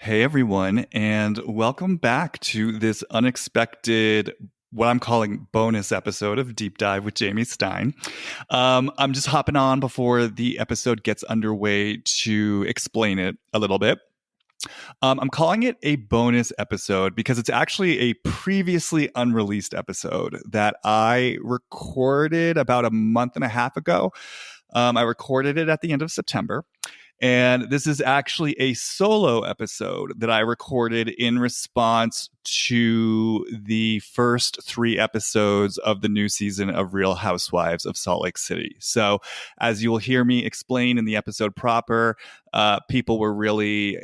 Hey everyone, and welcome back to this unexpected, what I'm calling bonus episode of Deep Dive with Jamie Stein. I'm just hopping on before the episode gets underway to explain it a little bit. I'm calling it a bonus episode because it's actually a previously unreleased episode that I recorded about a month and a half ago. I recorded it at the end of September. And this is actually a solo episode that I recorded in response to the first 3 episodes of the new season of Real Housewives of Salt Lake City. So, as you will hear me explain in the episode proper, people were really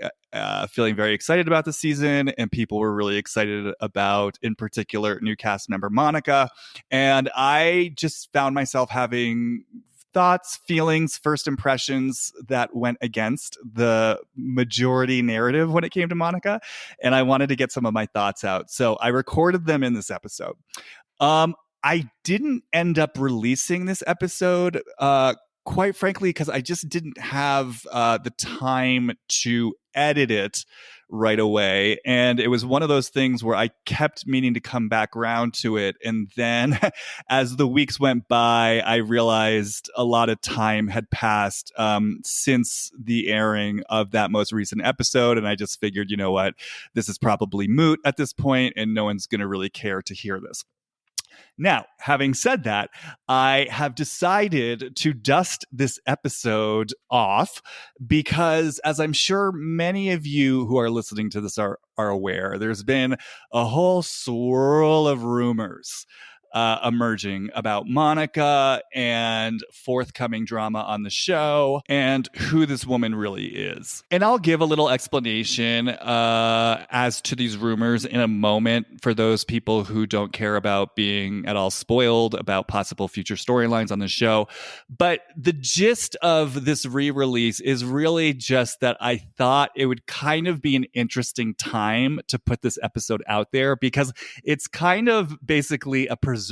feeling very excited about the season, and people were really excited about, in particular, new cast member Monica. And I just found myself having thoughts, feelings, first impressions that went against the majority narrative when it came to Monica. And I wanted to get some of my thoughts out. So I recorded them in this episode. I didn't end up releasing this episode, quite frankly, because I just didn't have the time to edit it right away. And it was one of those things where I kept meaning to come back around to it. And then as the weeks went by, I realized a lot of time had passed since the airing of that most recent episode. And I just figured, you know what, this is probably moot at this point, and no one's going to really care to hear this. Now, having said that, I have decided to dust this episode off because, as I'm sure many of you who are listening to this are aware, there's been a whole swirl of rumors emerging about Monica and forthcoming drama on the show and who this woman really is. And I'll give a little explanation as to these rumors in a moment for those people who don't care about being at all spoiled about possible future storylines on the show. But the gist of this re-release is really just that I thought it would kind of be an interesting time to put this episode out there because it's kind of basically a preserved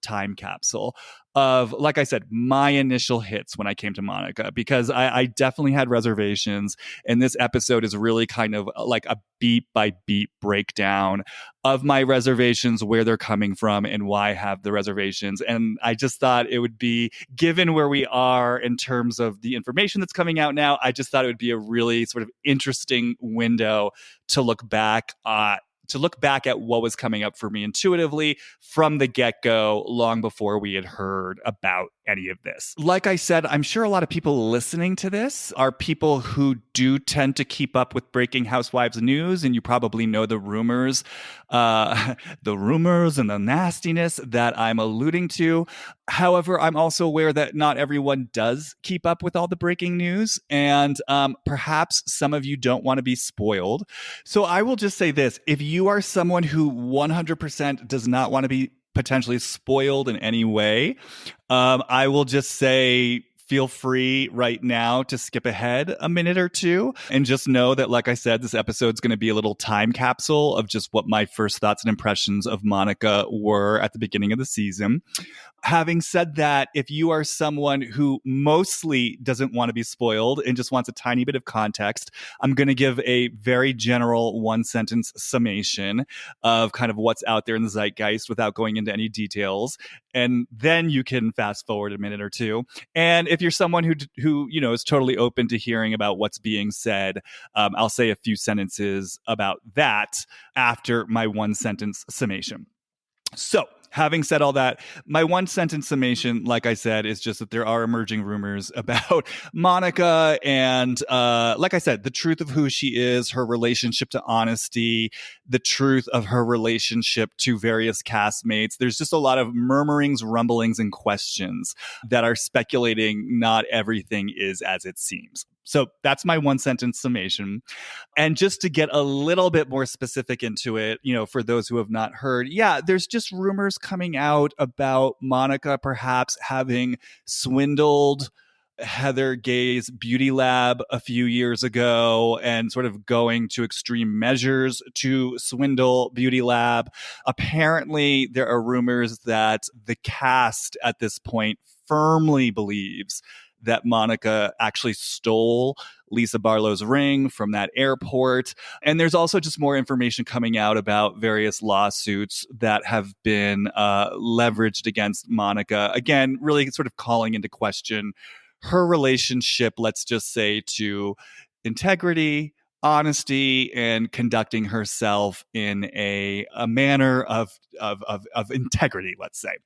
time capsule of, like I said, my initial hits when I came to Monica, because I definitely had reservations. And this episode is really kind of like a beat by beat breakdown of my reservations, where they're coming from and why I have the reservations. And I just thought it would be, given where we are in terms of the information that's coming out now, I just thought it would be a really sort of interesting window to look back at what was coming up for me intuitively from the get-go, long before we had heard about any of this. Like I said, I'm sure a lot of people listening to this are people who do tend to keep up with breaking Housewives news, and you probably know the rumors and the nastiness that I'm alluding to. However, I'm also aware that not everyone does keep up with all the breaking news, and perhaps some of you don't want to be spoiled. So I will just say this: if you are someone who 100% does not want to be potentially spoiled in any way, I will just say, feel free right now to skip ahead a minute or two and just know that, like I said, this episode's going to be a little time capsule of just what my first thoughts and impressions of Monica were at the beginning of the season. Having said that, if you are someone who mostly doesn't want to be spoiled and just wants a tiny bit of context, I'm going to give a very general one-sentence summation of kind of what's out there in the zeitgeist without going into any details. And then you can fast forward a minute or two. And if you're someone who you know is totally open to hearing about what's being said, I'll say a few sentences about that after my one-sentence summation. So, having said all that, my one sentence summation, like I said, is just that there are emerging rumors about Monica and, like I said, the truth of who she is, her relationship to honesty, the truth of her relationship to various castmates. There's just a lot of murmurings, rumblings, and questions that are speculating not everything is as it seems. So that's my one sentence summation. And just to get a little bit more specific into it, you know, for those who have not heard, yeah, there's just rumors coming out about Monica perhaps having swindled Heather Gay's beauty lab a few years ago and sort of going to extreme measures to swindle Beauty Lab. Apparently, there are rumors that the cast at this point firmly believes that Monica actually stole Lisa Barlow's ring from that airport. And there's also just more information coming out about various lawsuits that have been leveraged against Monica. Again, really sort of calling into question her relationship, let's just say, to integrity, honesty, and conducting herself in a manner of integrity, let's say.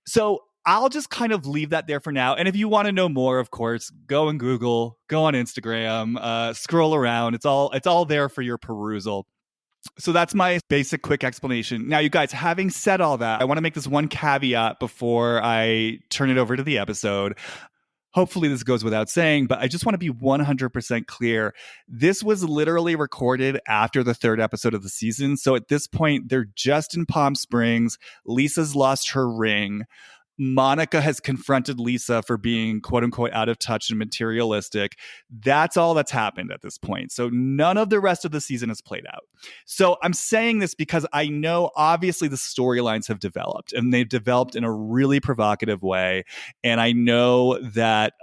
So I'll just kind of leave that there for now. And if you want to know more, of course, go and Google, go on Instagram, scroll around. It's all there for your perusal. So that's my basic quick explanation. Now, you guys, having said all that, I want to make this one caveat before I turn it over to the episode. Hopefully this goes without saying, but I just want to be 100% clear. This was literally recorded after the third episode of the season. So at this point, they're just in Palm Springs. Lisa's lost her ring. Monica has confronted Lisa for being quote unquote out of touch and materialistic. That's all that's happened at this point. So none of the rest of the season has played out. So I'm saying this because I know obviously the storylines have developed and they've developed in a really provocative way. And I know that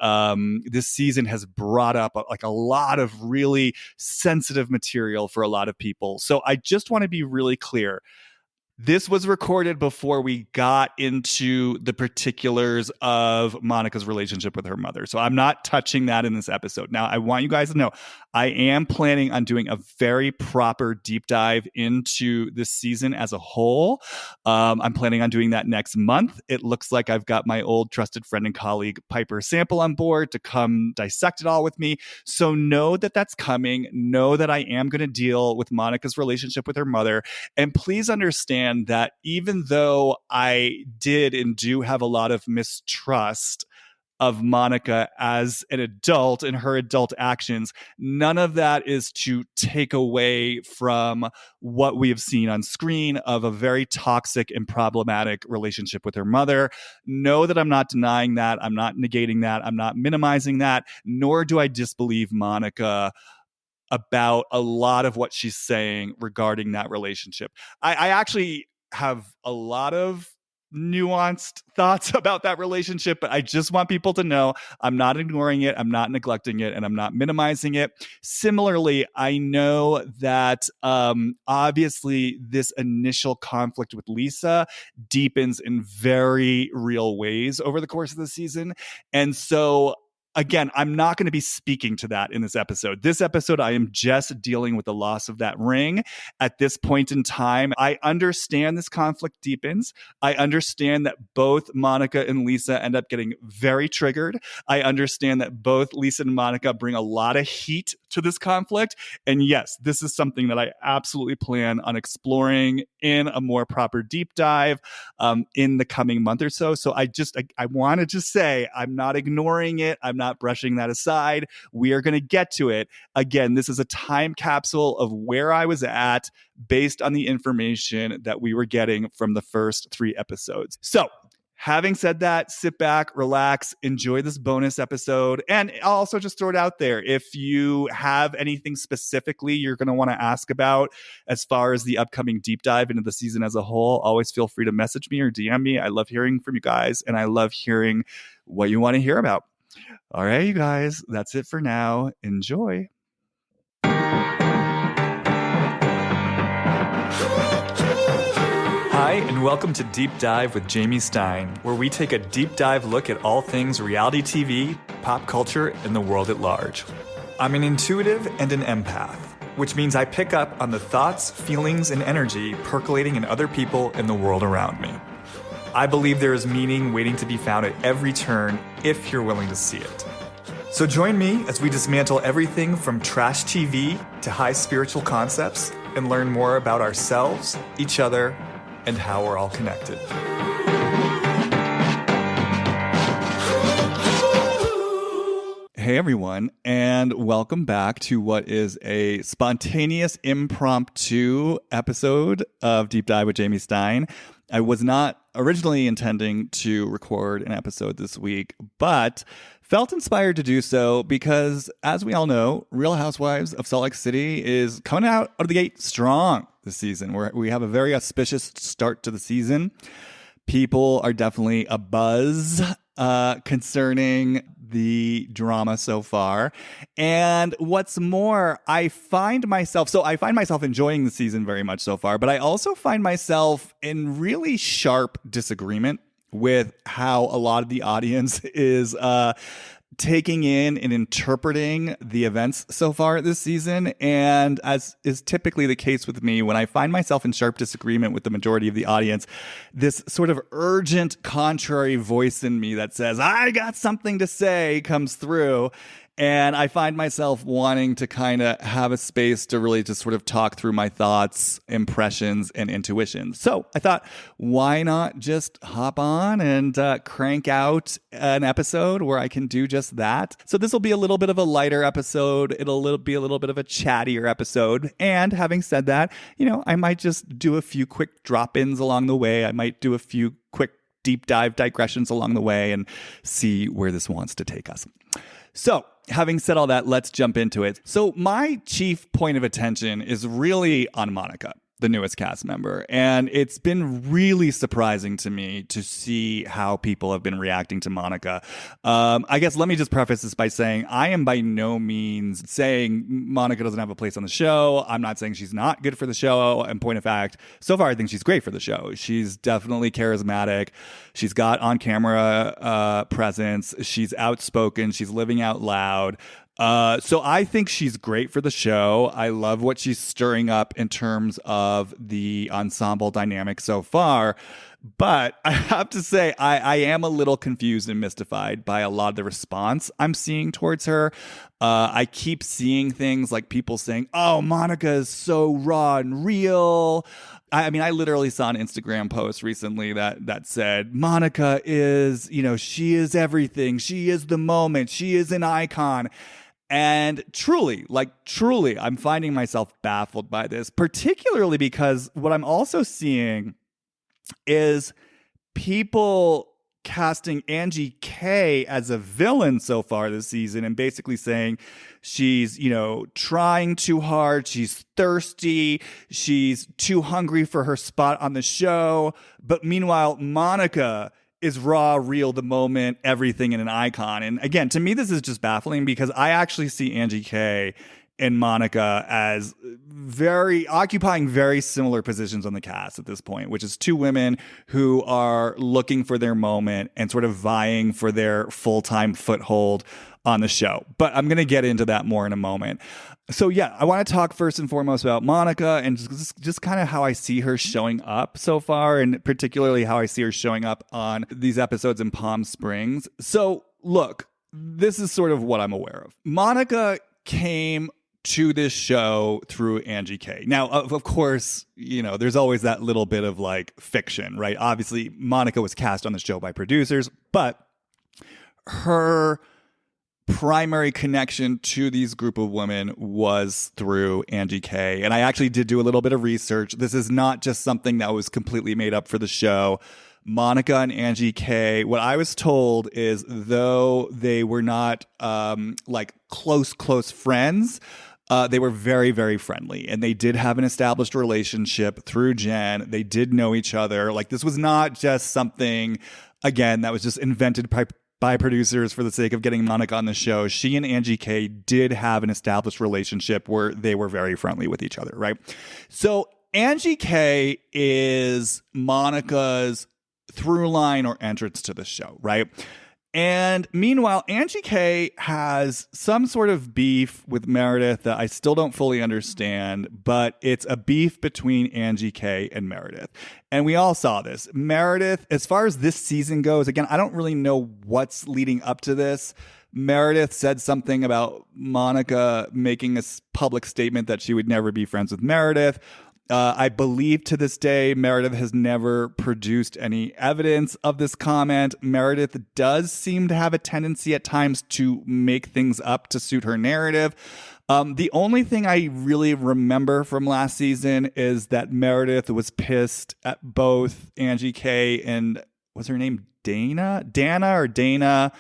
this season has brought up like a lot of really sensitive material for a lot of people. So I just want to be really clear. This was recorded before we got into the particulars of Monica's relationship with her mother. So I'm not touching that in this episode. Now, I want you guys to know I am planning on doing a very proper deep dive into this season as a whole. I'm planning on doing that next month. It looks like I've got my old trusted friend and colleague Piper Sample on board to come dissect it all with me. So know that that's coming. Know that I am going to deal with Monica's relationship with her mother. And please understand that even though I did and do have a lot of mistrust of Monica as an adult and her adult actions, none of that is to take away from what we have seen on screen of a very toxic and problematic relationship with her mother. Know that I'm not denying that. I'm not negating that. I'm not minimizing that, nor do I disbelieve Monica about a lot of what she's saying regarding that relationship. I actually have a lot of nuanced thoughts about that relationship, but I just want people to know I'm not ignoring it, I'm not neglecting it, and I'm not minimizing it. Similarly, I know that obviously this initial conflict with Lisa deepens in very real ways over the course of the season. And so again, I'm not going to be speaking to that in this episode. This episode, I am just dealing with the loss of that ring. At this point in time, I understand this conflict deepens. I understand that both Monica and Lisa end up getting very triggered. I understand that both Lisa and Monica bring a lot of heat to this conflict. And yes, this is something that I absolutely plan on exploring in a more proper deep dive in the coming month or so. So I want to just say, I'm not ignoring it. I'm not brushing that aside. We are going to get to it. Again, this is a time capsule of where I was at based on the information that we were getting from the first 3 episodes. So having said that, sit back, relax, enjoy this bonus episode. And I'll also just throw it out there. If you have anything specifically you're going to want to ask about as far as the upcoming deep dive into the season as a whole, always feel free to message me or DM me. I love hearing from you guys, and I love hearing what you want to hear about. All right, you guys, that's it for now. Enjoy. Hi, and welcome to Deep Dive with Jamie Stein, where we take a deep dive look at all things reality TV, pop culture, and the world at large. I'm an intuitive and an empath, which means I pick up on the thoughts, feelings, and energy percolating in other people and the world around me. I believe there is meaning waiting to be found at every turn if you're willing to see it. So join me as we dismantle everything from trash TV to high spiritual concepts and learn more about ourselves, each other, and how we're all connected. Hey everyone, and welcome back to what is a spontaneous impromptu episode of Deep Dive with Jamie Stein. I was not originally intending to record an episode this week, but felt inspired to do so because, as we all know, Real Housewives of Salt Lake City is coming out of the gate strong this season. We have a very auspicious start to the season. People are definitely abuzz concerning the drama so far. And what's more, I find myself enjoying the season very much so far, but I also find myself in really sharp disagreement with how a lot of the audience is taking in and interpreting the events so far this season. And as is typically the case with me, when I find myself in sharp disagreement with the majority of the audience, this sort of urgent contrary voice in me that says, I got something to say, comes through. And I find myself wanting to kind of have a space to really just sort of talk through my thoughts, impressions, and intuitions. So I thought, why not just hop on and crank out an episode where I can do just that? So this will be a little bit of a lighter episode. It'll be a little bit of a chattier episode. And having said that, I might just do a few quick drop-ins along the way. I might do a few quick deep dive digressions along the way and see where this wants to take us. So, having said all that, let's jump into it. So my chief point of attention is really on Monica, the newest cast member. And it's been really surprising to me to see how people have been reacting to Monica. I guess let me just preface this by saying I am by no means saying Monica doesn't have a place on the show. I'm not saying she's not good for the show. In point of fact, so far I think she's great for the show. She's definitely charismatic. She's got on-camera presence. She's outspoken. She's living out loud. So I think she's great for the show. I love what she's stirring up in terms of the ensemble dynamic so far. But I have to say, I am a little confused and mystified by a lot of the response I'm seeing towards her. I keep seeing things like people saying, oh, Monica is so raw and real. I mean, I literally saw an Instagram post recently that said, Monica is, she is everything. She is the moment. She is an icon. And truly, I'm finding myself baffled by this, particularly because what I'm also seeing is people casting Angie K as a villain so far this season and basically saying she's, trying too hard, she's thirsty, she's too hungry for her spot on the show. But meanwhile, Monica is raw, real, the moment, everything, and an icon. And again, to me, this is just baffling because I actually see Angie K and Monica as occupying very similar positions on the cast at this point, which is two women who are looking for their moment and sort of vying for their full-time foothold on the show. But I'm going to get into that more in a moment. So yeah, I want to talk first and foremost about Monica and just kind of how I see her showing up so far, and particularly how I see her showing up on these episodes in Palm Springs. So look, this is sort of what I'm aware of. Monica came to this show through Angie K. Now, of course, there's always that little bit of fiction, right? Obviously, Monica was cast on the show by producers, but her primary connection to these group of women was through Angie K. And I actually did do a little bit of research. This is not just something that was completely made up for the show. Monica and Angie K, what I was told is though they were not close friends, they were very, very friendly, and they did have an established relationship through Jen. They did know each other. This was not just something, again, that was just invented by producers for the sake of getting Monica on the show. She and Angie K did have an established relationship where they were very friendly with each other, right? So Angie K is Monica's through line or entrance to the show, right? And meanwhile, Angie K has some sort of beef with Meredith that I still don't fully understand, but it's a beef between Angie K and Meredith. And we all saw this. Meredith, as far as this season goes, again, I don't really know what's leading up to this. Meredith said something about Monica making a public statement that she would never be friends with Meredith. I believe to this day, Meredith has never produced any evidence of this comment. Meredith does seem to have a tendency at times to make things up to suit her narrative. The only thing I really remember from last season is that Meredith was pissed at both Angie K and, was her name Dana,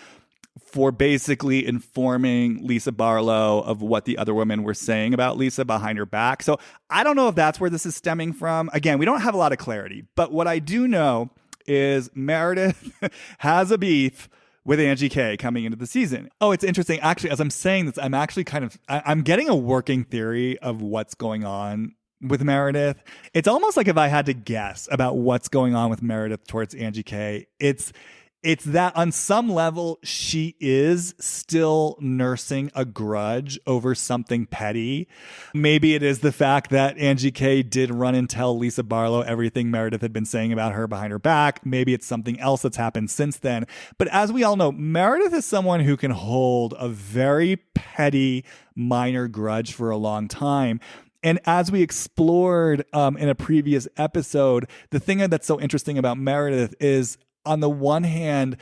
for basically informing Lisa Barlow of what the other women were saying about Lisa behind her back. So I don't know if that's where this is stemming from. Again, we don't have a lot of clarity, but what I do know is Meredith has a beef with Angie K coming into the season. Oh, it's interesting. Actually, as I'm saying this, I'm actually I'm getting a working theory of what's going on with Meredith. It's almost like if I had to guess about what's going on with Meredith towards Angie K, it's that on some level, she is still nursing a grudge over something petty. Maybe it is the fact that Angie K did run and tell Lisa Barlow everything Meredith had been saying about her behind her back. Maybe it's something else that's happened since then. But as we all know, Meredith is someone who can hold a very petty, minor grudge for a long time. And as we explored in a previous episode, the thing that's so interesting about Meredith is, on the one hand,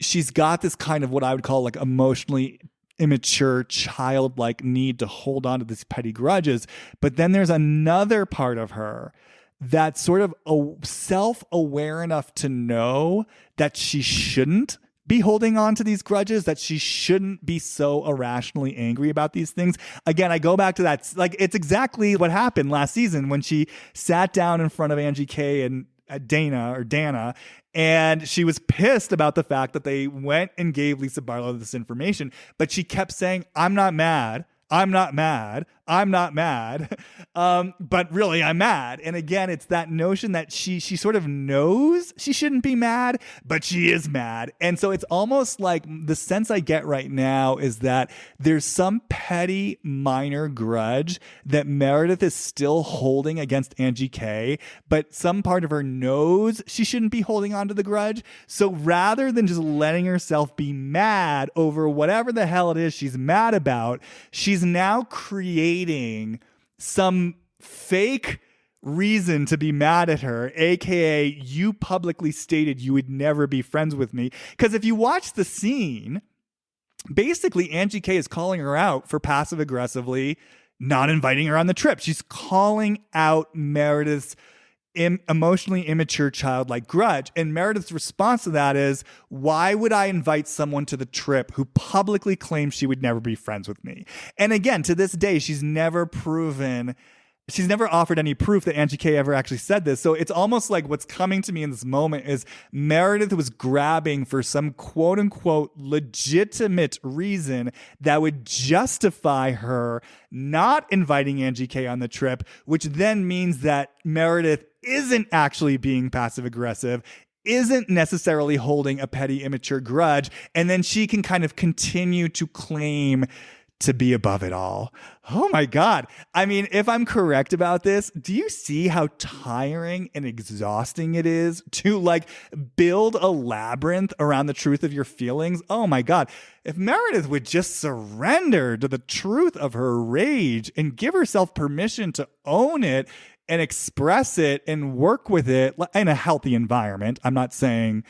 she's got this kind of what I would call like emotionally immature, childlike need to hold on to these petty grudges. But then there's another part of her that's sort of self-aware enough to know that she shouldn't be holding on to these grudges, that she shouldn't be so irrationally angry about these things. Again, I go back to that. Like, it's exactly what happened last season when she sat down in front of Angie K and Dana, and she was pissed about the fact that they went and gave Lisa Barlow this information, but she kept saying, I'm not mad. I'm not mad. I'm not mad. But really, I'm mad. And again, it's that notion that she sort of knows she shouldn't be mad, but she is mad. And so it's almost like the sense I get right now is that there's some petty minor grudge that Meredith is still holding against Angie K, but some part of her knows she shouldn't be holding on to the grudge. So rather than just letting herself be mad over whatever the hell it is she's mad about, she's now creating some fake reason to be mad at her, aka you publicly stated you would never be friends with me. Because if you watch the scene, basically Angie K is calling her out for passive aggressively not inviting her on the trip. She's calling out Meredith's emotionally immature childlike grudge. And Meredith's response to that is, why would I invite someone to the trip who publicly claims she would never be friends with me? And again, to this day, she's never offered any proof that Angie K ever actually said this. So it's almost like what's coming to me in this moment is Meredith was grabbing for some quote unquote legitimate reason that would justify her not inviting Angie K on the trip, which then means that Meredith isn't actually being passive aggressive, isn't necessarily holding a petty, immature grudge, and then she can kind of continue to claim to be above it all. Oh my God. I mean, if I'm correct about this, do you see how tiring and exhausting it is to like build a labyrinth around the truth of your feelings? Oh my God. If Meredith would just surrender to the truth of her rage and give herself permission to own it and express it and work with it in a healthy environment. I'm not saying,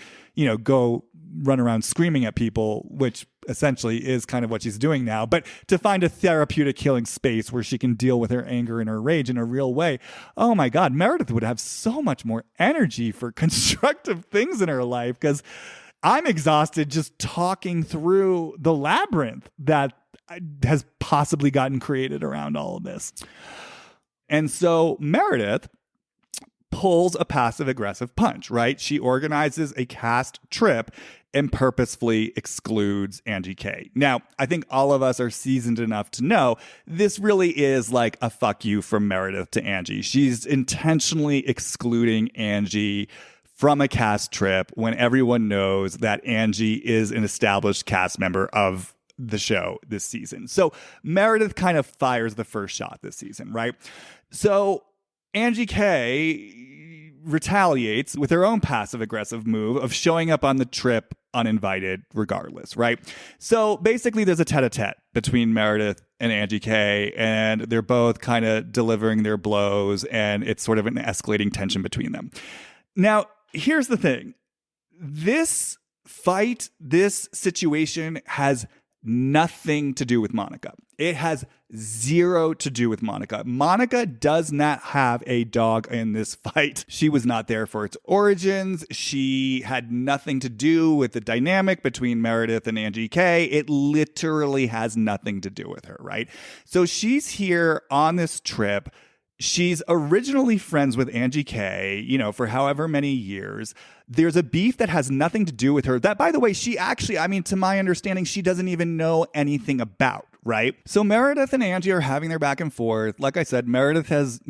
go run around screaming at people, which essentially is kind of what she's doing now, but to find a therapeutic healing space where she can deal with her anger and her rage in a real way. Oh my God, Meredith would have so much more energy for constructive things in her life, because I'm exhausted just talking through the labyrinth that has possibly gotten created around all of this. And so Meredith pulls a passive aggressive punch, right? She organizes a cast trip and purposefully excludes Angie K. Now, I think all of us are seasoned enough to know this really is like a fuck you from Meredith to Angie. She's intentionally excluding Angie from a cast trip when everyone knows that Angie is an established cast member of the show this season. So Meredith kind of fires the first shot this season, right? So Angie K retaliates with her own passive aggressive move of showing up on the trip uninvited regardless, right? So basically there's a tete-a-tete between Meredith and Angie K, and they're both kind of delivering their blows, and it's sort of an escalating tension between them. Now, here's the thing. This fight, this situation has nothing to do with Monica. It has zero to do with Monica. Monica does not have a dog in this fight. She was not there for its origins. She had nothing to do with the dynamic between Meredith and Angie K. It literally has nothing to do with her, right? So she's here on this trip. She's originally friends with Angie K, for however many years. There's a beef that has nothing to do with her that, by the way, she actually, to my understanding, she doesn't even know anything about, right? So Meredith and Angie are having their back and forth. Like I said, Meredith has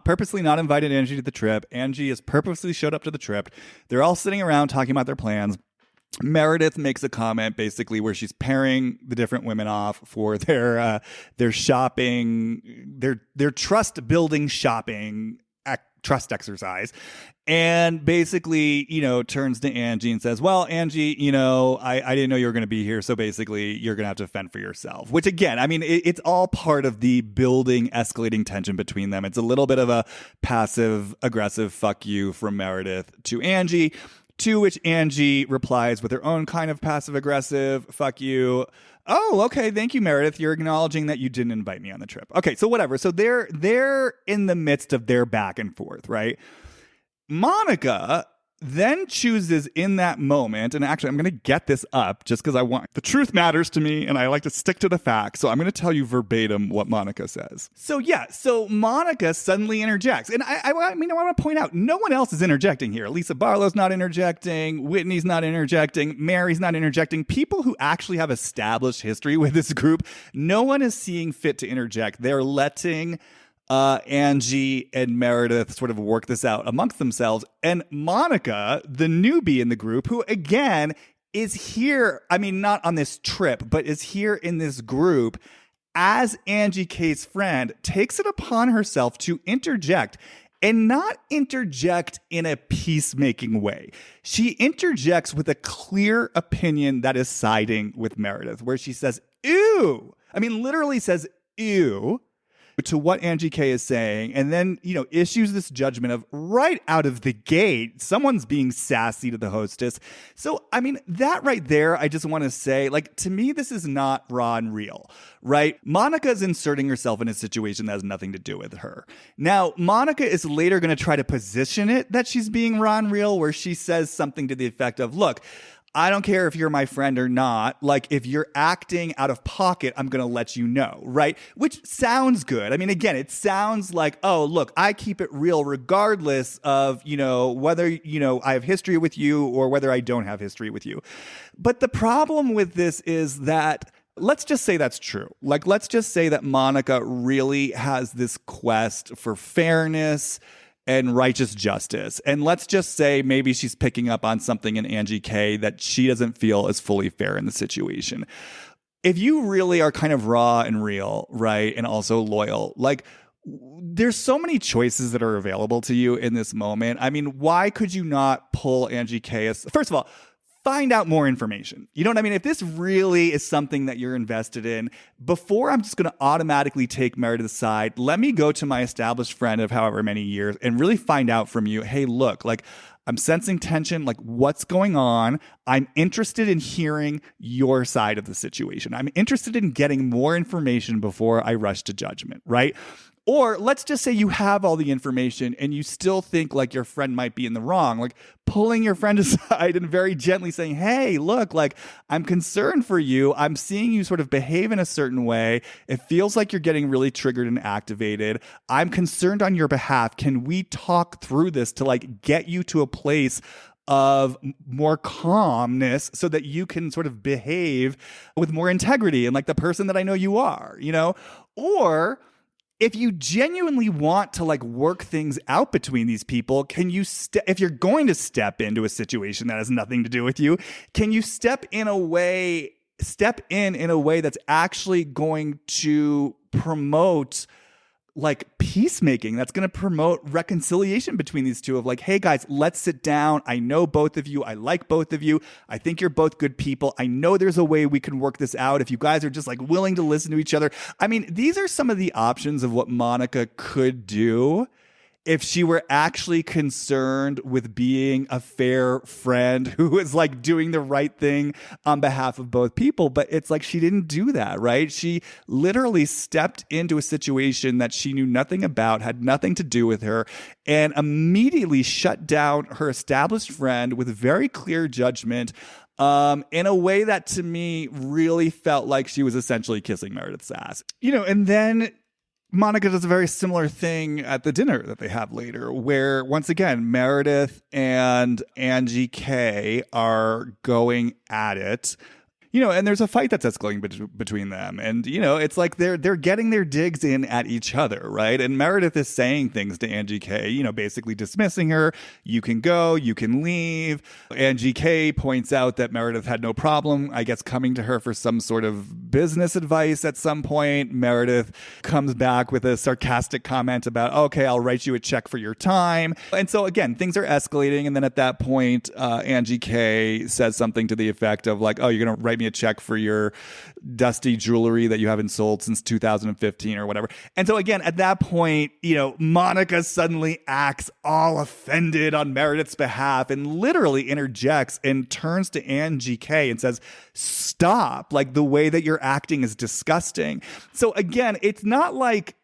purposely not invited Angie to the trip. Angie has purposely showed up to the trip. They're all sitting around talking about their plans. Meredith makes a comment basically where she's pairing the different women off for their shopping, their trust building shopping trust exercise, and basically, turns to Angie and says, well, Angie, I didn't know you were going to be here. So basically you're going to have to fend for yourself, which again, it's all part of the building, escalating tension between them. It's a little bit of a passive aggressive fuck you from Meredith to Angie. To which Angie replies with her own kind of passive-aggressive, fuck you. Oh, okay, thank you, Meredith. You're acknowledging that you didn't invite me on the trip. Okay, so whatever. So they're in the midst of their back and forth, right? Monica then chooses in that moment, and actually I'm going to get this up just because the truth matters to me and I like to stick to the facts. So I'm going to tell you verbatim what Monica says. So Monica suddenly interjects. And I want to point out, no one else is interjecting here. Lisa Barlow's not interjecting. Whitney's not interjecting. Mary's not interjecting. People who actually have established history with this group, no one is seeing fit to interject. They're letting Angie and Meredith sort of work this out amongst themselves. And Monica, the newbie in the group, who again is here, not on this trip, but is here in this group as Angie K's friend, takes it upon herself to interject, and not interject in a peacemaking way. She interjects with a clear opinion that is siding with Meredith, where she says, ew. Literally says, ew, to what Angie K is saying, and then, issues this judgment of right out of the gate, someone's being sassy to the hostess. So, that right there, I just want to say, to me, this is not raw and real, right? Monica is inserting herself in a situation that has nothing to do with her. Now, Monica is later going to try to position it that she's being raw and real, where she says something to the effect of, look, I don't care if you're my friend or not. If you're acting out of pocket, I'm going to let you know, right? Which sounds good. Again, it sounds like, oh, look, I keep it real regardless of, whether, I have history with you or whether I don't have history with you. But the problem with this is that, let's just say that's true. Let's just say that Monica really has this quest for fairness and righteous justice. And let's just say maybe she's picking up on something in Angie K that she doesn't feel is fully fair in the situation. If you really are kind of raw and real, right, and also loyal, there's so many choices that are available to you in this moment. Why could you not pull Angie K? First of all, find out more information. You know what I mean? If this really is something that you're invested in, before I'm just going to automatically take Meredith's side, let me go to my established friend of however many years and really find out from you, hey, look, I'm sensing tension, what's going on? I'm interested in hearing your side of the situation. I'm interested in getting more information before I rush to judgment, right? Or let's just say you have all the information and you still think your friend might be in the wrong, pulling your friend aside and very gently saying, hey, look, I'm concerned for you. I'm seeing you sort of behave in a certain way. It feels like you're getting really triggered and activated. I'm concerned on your behalf. Can we talk through this to get you to a place of more calmness so that you can sort of behave with more integrity and the person that I know you are, Or if you genuinely want to work things out between these people, can you if you're going to step into a situation that has nothing to do with you, can you step in a way that's actually going to promote peacemaking, that's going to promote reconciliation between these two of hey guys, let's sit down. I know both of you. I like both of you. I think you're both good people. I know there's a way we can work this out if you guys are just willing to listen to each other. These are some of the options of what Monica could do if she were actually concerned with being a fair friend who is doing the right thing on behalf of both people. But it's she didn't do that, right? She literally stepped into a situation that she knew nothing about, had nothing to do with her, and immediately shut down her established friend with very clear judgment, in a way that to me really felt like she was essentially kissing Meredith's ass. And then Monica does a very similar thing at the dinner that they have later, where once again, Meredith and Angie K are going at it. And there's a fight that's escalating between them. And, it's like they're getting their digs in at each other, right? And Meredith is saying things to Angie K, basically dismissing her. You can go, you can leave. Angie K points out that Meredith had no problem, I guess, coming to her for some sort of business advice at some point. Meredith comes back with a sarcastic comment about, okay, I'll write you a check for your time. And so, again, things are escalating. And then at that point, Angie K says something to the effect of like, oh, you're going to write me a check for your dusty jewelry that you haven't sold since 2015 or whatever. And so again, at that point, Monica suddenly acts all offended on Meredith's behalf and literally interjects and turns to Angie K and says, stop, like the way that you're acting is disgusting. So again, it's not like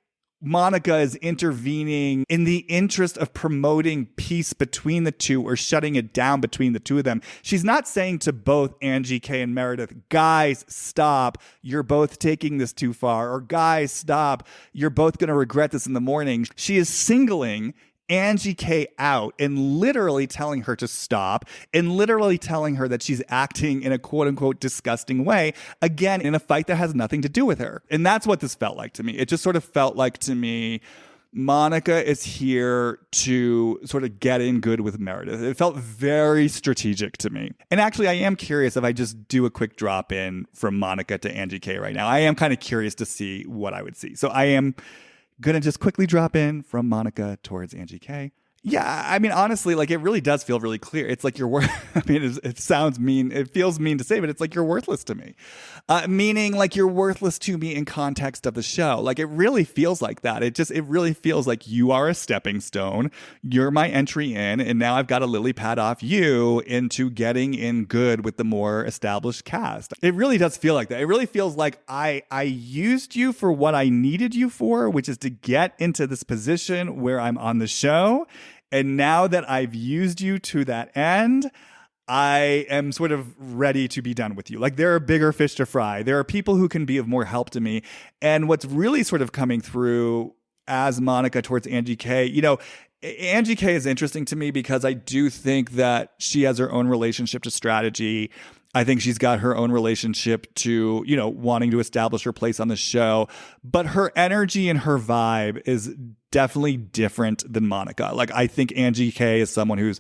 Monica is intervening in the interest of promoting peace between the two or shutting it down between the two of them. She's not saying to both Angie K and Meredith, guys, stop, you're both taking this too far, or guys, stop, you're both going to regret this in the morning. She is singling Angie K out and literally telling her to stop and literally telling her that she's acting in a quote unquote disgusting way, again, in a fight that has nothing to do with her. And that's what this felt like to me. It just sort of felt like to me, Monica is here to sort of get in good with Meredith. It felt very strategic to me. And actually, I am curious if I just do a quick drop in from Monica to Angie K right now. I am kind of curious to see what I would see. So I am going to just quickly drop in from Monica towards Angie K. Yeah, I mean, honestly, like it really does feel really clear. It's like it sounds mean. It feels mean to say, but it's like you're worthless to me. Meaning like you're worthless to me in context of the show. Like it really feels like that. It really feels like you are a stepping stone. You're my entry in. And now I've got a lily pad off you into getting in good with the more established cast. It really does feel like that. It really feels like I used you for what I needed you for, which is to get into this position where I'm on the show. And now that I've used you to that end, I am sort of ready to be done with you. Like there are bigger fish to fry. There are people who can be of more help to me. And what's really sort of coming through as Monica towards Angie K, Angie K is interesting to me because I do think that she has her own relationship to strategy. I think she's got her own relationship to, wanting to establish her place on the show. But her energy and her vibe is definitely different than Monica. Like, I think Angie K is someone who's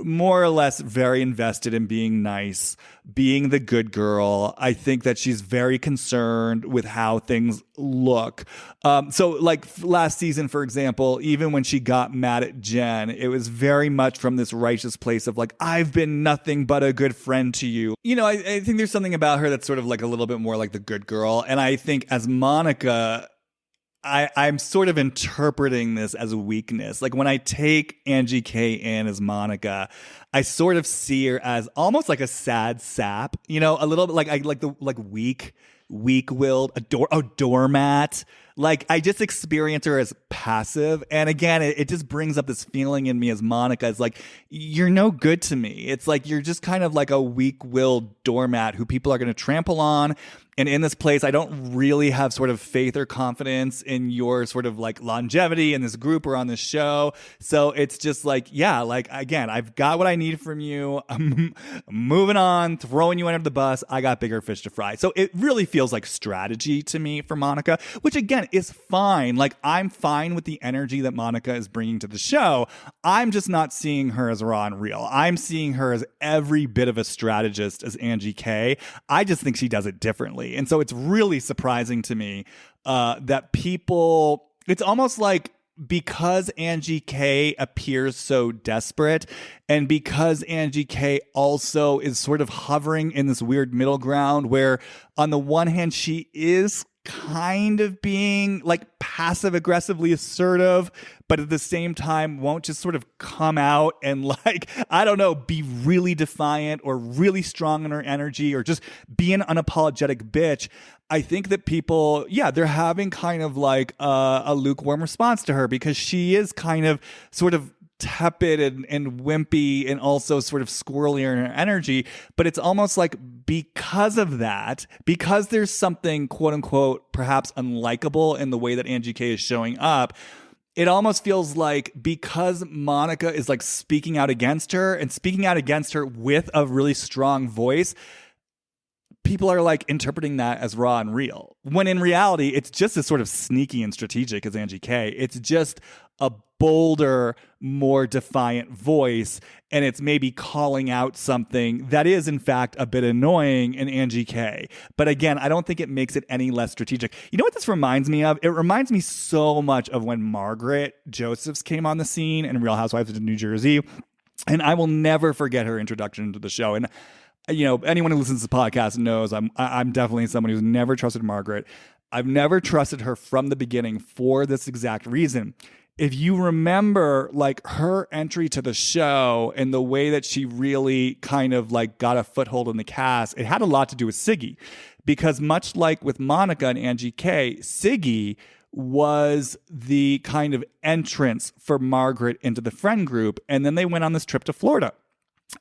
more or less very invested in being nice, being the good girl. I think that she's very concerned with how things look. So like last season, for example, even when she got mad at Jen, it was very much from this righteous place of like, I've been nothing but a good friend to you. I think there's something about her that's sort of like a little bit more like the good girl. And I think as Monica, I'm sort of interpreting this as a weakness. Like when I take Angie K in as Monica, I sort of see her as almost like a sad sap, a little bit like weak-willed, a doormat. Like I just experience her as passive. And again, it just brings up this feeling in me as Monica. It's like, you're no good to me. It's like, you're just kind of like a weak-willed doormat who people are going to trample on. And in this place, I don't really have sort of faith or confidence in your sort of like longevity in this group or on this show. So it's just like, yeah, like again, I've got what I need from you. I'm moving on, throwing you under the bus. I got bigger fish to fry. So it really feels like strategy to me for Monica, which again is fine. Like I'm fine with the energy that Monica is bringing to the show. I'm just not seeing her as raw and real. I'm seeing her as every bit of a strategist as Angie K. I just think she does it differently. And so it's really surprising to me that people, it's almost like because Angie K appears so desperate and because Angie K also is sort of hovering in this weird middle ground where on the one hand, she is kind of being like passive aggressively assertive, but at the same time won't just sort of come out and like, I don't know, be really defiant or really strong in her energy or just be an unapologetic bitch. I think that people, they're having kind of like a lukewarm response to her because she is kind of sort of tepid and wimpy and also sort of squirrely in her energy. But it's almost like because of that, because there's something quote unquote perhaps unlikable in the way that Angie K is showing up, it almost feels like because Monica is like speaking out against her and speaking out against her with a really strong voice, people are like interpreting that as raw and real. When in reality, it's just as sort of sneaky and strategic as Angie K. It's just a bolder, more defiant voice, and it's maybe calling out something that is in fact a bit annoying in Angie K. But again, I don't think it makes it any less strategic. You know what this reminds me of? It reminds me so much of when Margaret Josephs came on the scene in Real Housewives of New Jersey. And I will never forget her introduction to the show. And you know, anyone who listens to the podcast knows I'm definitely someone who's never trusted Margaret. I've never trusted her from the beginning for this exact reason. If you remember, like, her entry to the show and the way that she really kind of like got a foothold in the cast, it had a lot to do with Siggy, because much like with Monica and Angie K, Siggy was the kind of entrance for Margaret into the friend group. And then they went on this trip to Florida.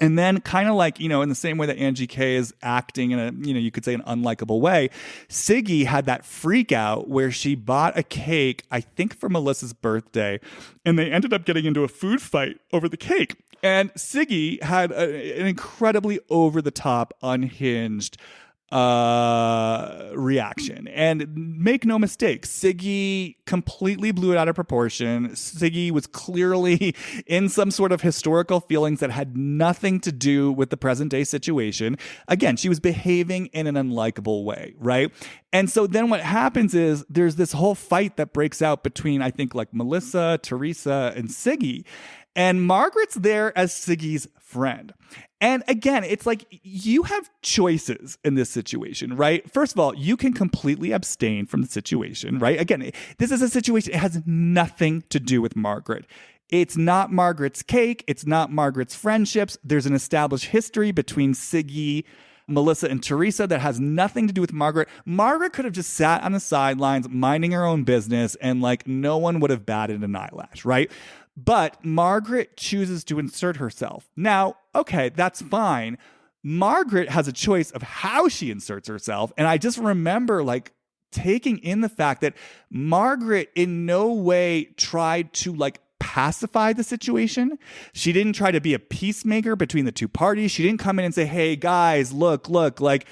And then kind of like, you know, in the same way that Angie K is acting in a, you know, you could say an unlikable way, Siggy had that freak out where she bought a cake, I think for Melissa's birthday, and they ended up getting into a food fight over the cake. And Siggy had an incredibly over-the-top, unhinged reaction. And make no mistake, Siggy completely blew it out of proportion. Siggy was clearly in some sort of historical feelings that had nothing to do with the present day situation. Again, she was behaving in an unlikable way, right? And so then what happens is there's this whole fight that breaks out between, I think, like Melissa, Teresa, and Siggy. And Margaret's there as Siggy's friend. And again, it's like you have choices in this situation, right? First of all, you can completely abstain from the situation, right? Again, this is a situation, it has nothing to do with Margaret. It's not Margaret's cake. It's not Margaret's friendships. There's an established history between Siggy, Melissa, and Teresa that has nothing to do with Margaret. Margaret could have just sat on the sidelines minding her own business and like no one would have batted an eyelash, right? But Margaret chooses to insert herself. Now, okay, that's fine. Margaret has a choice of how she inserts herself. And I just remember like taking in the fact that Margaret in no way tried to like pacify the situation. She didn't try to be a peacemaker between the two parties. She didn't come in and say, hey guys, look, like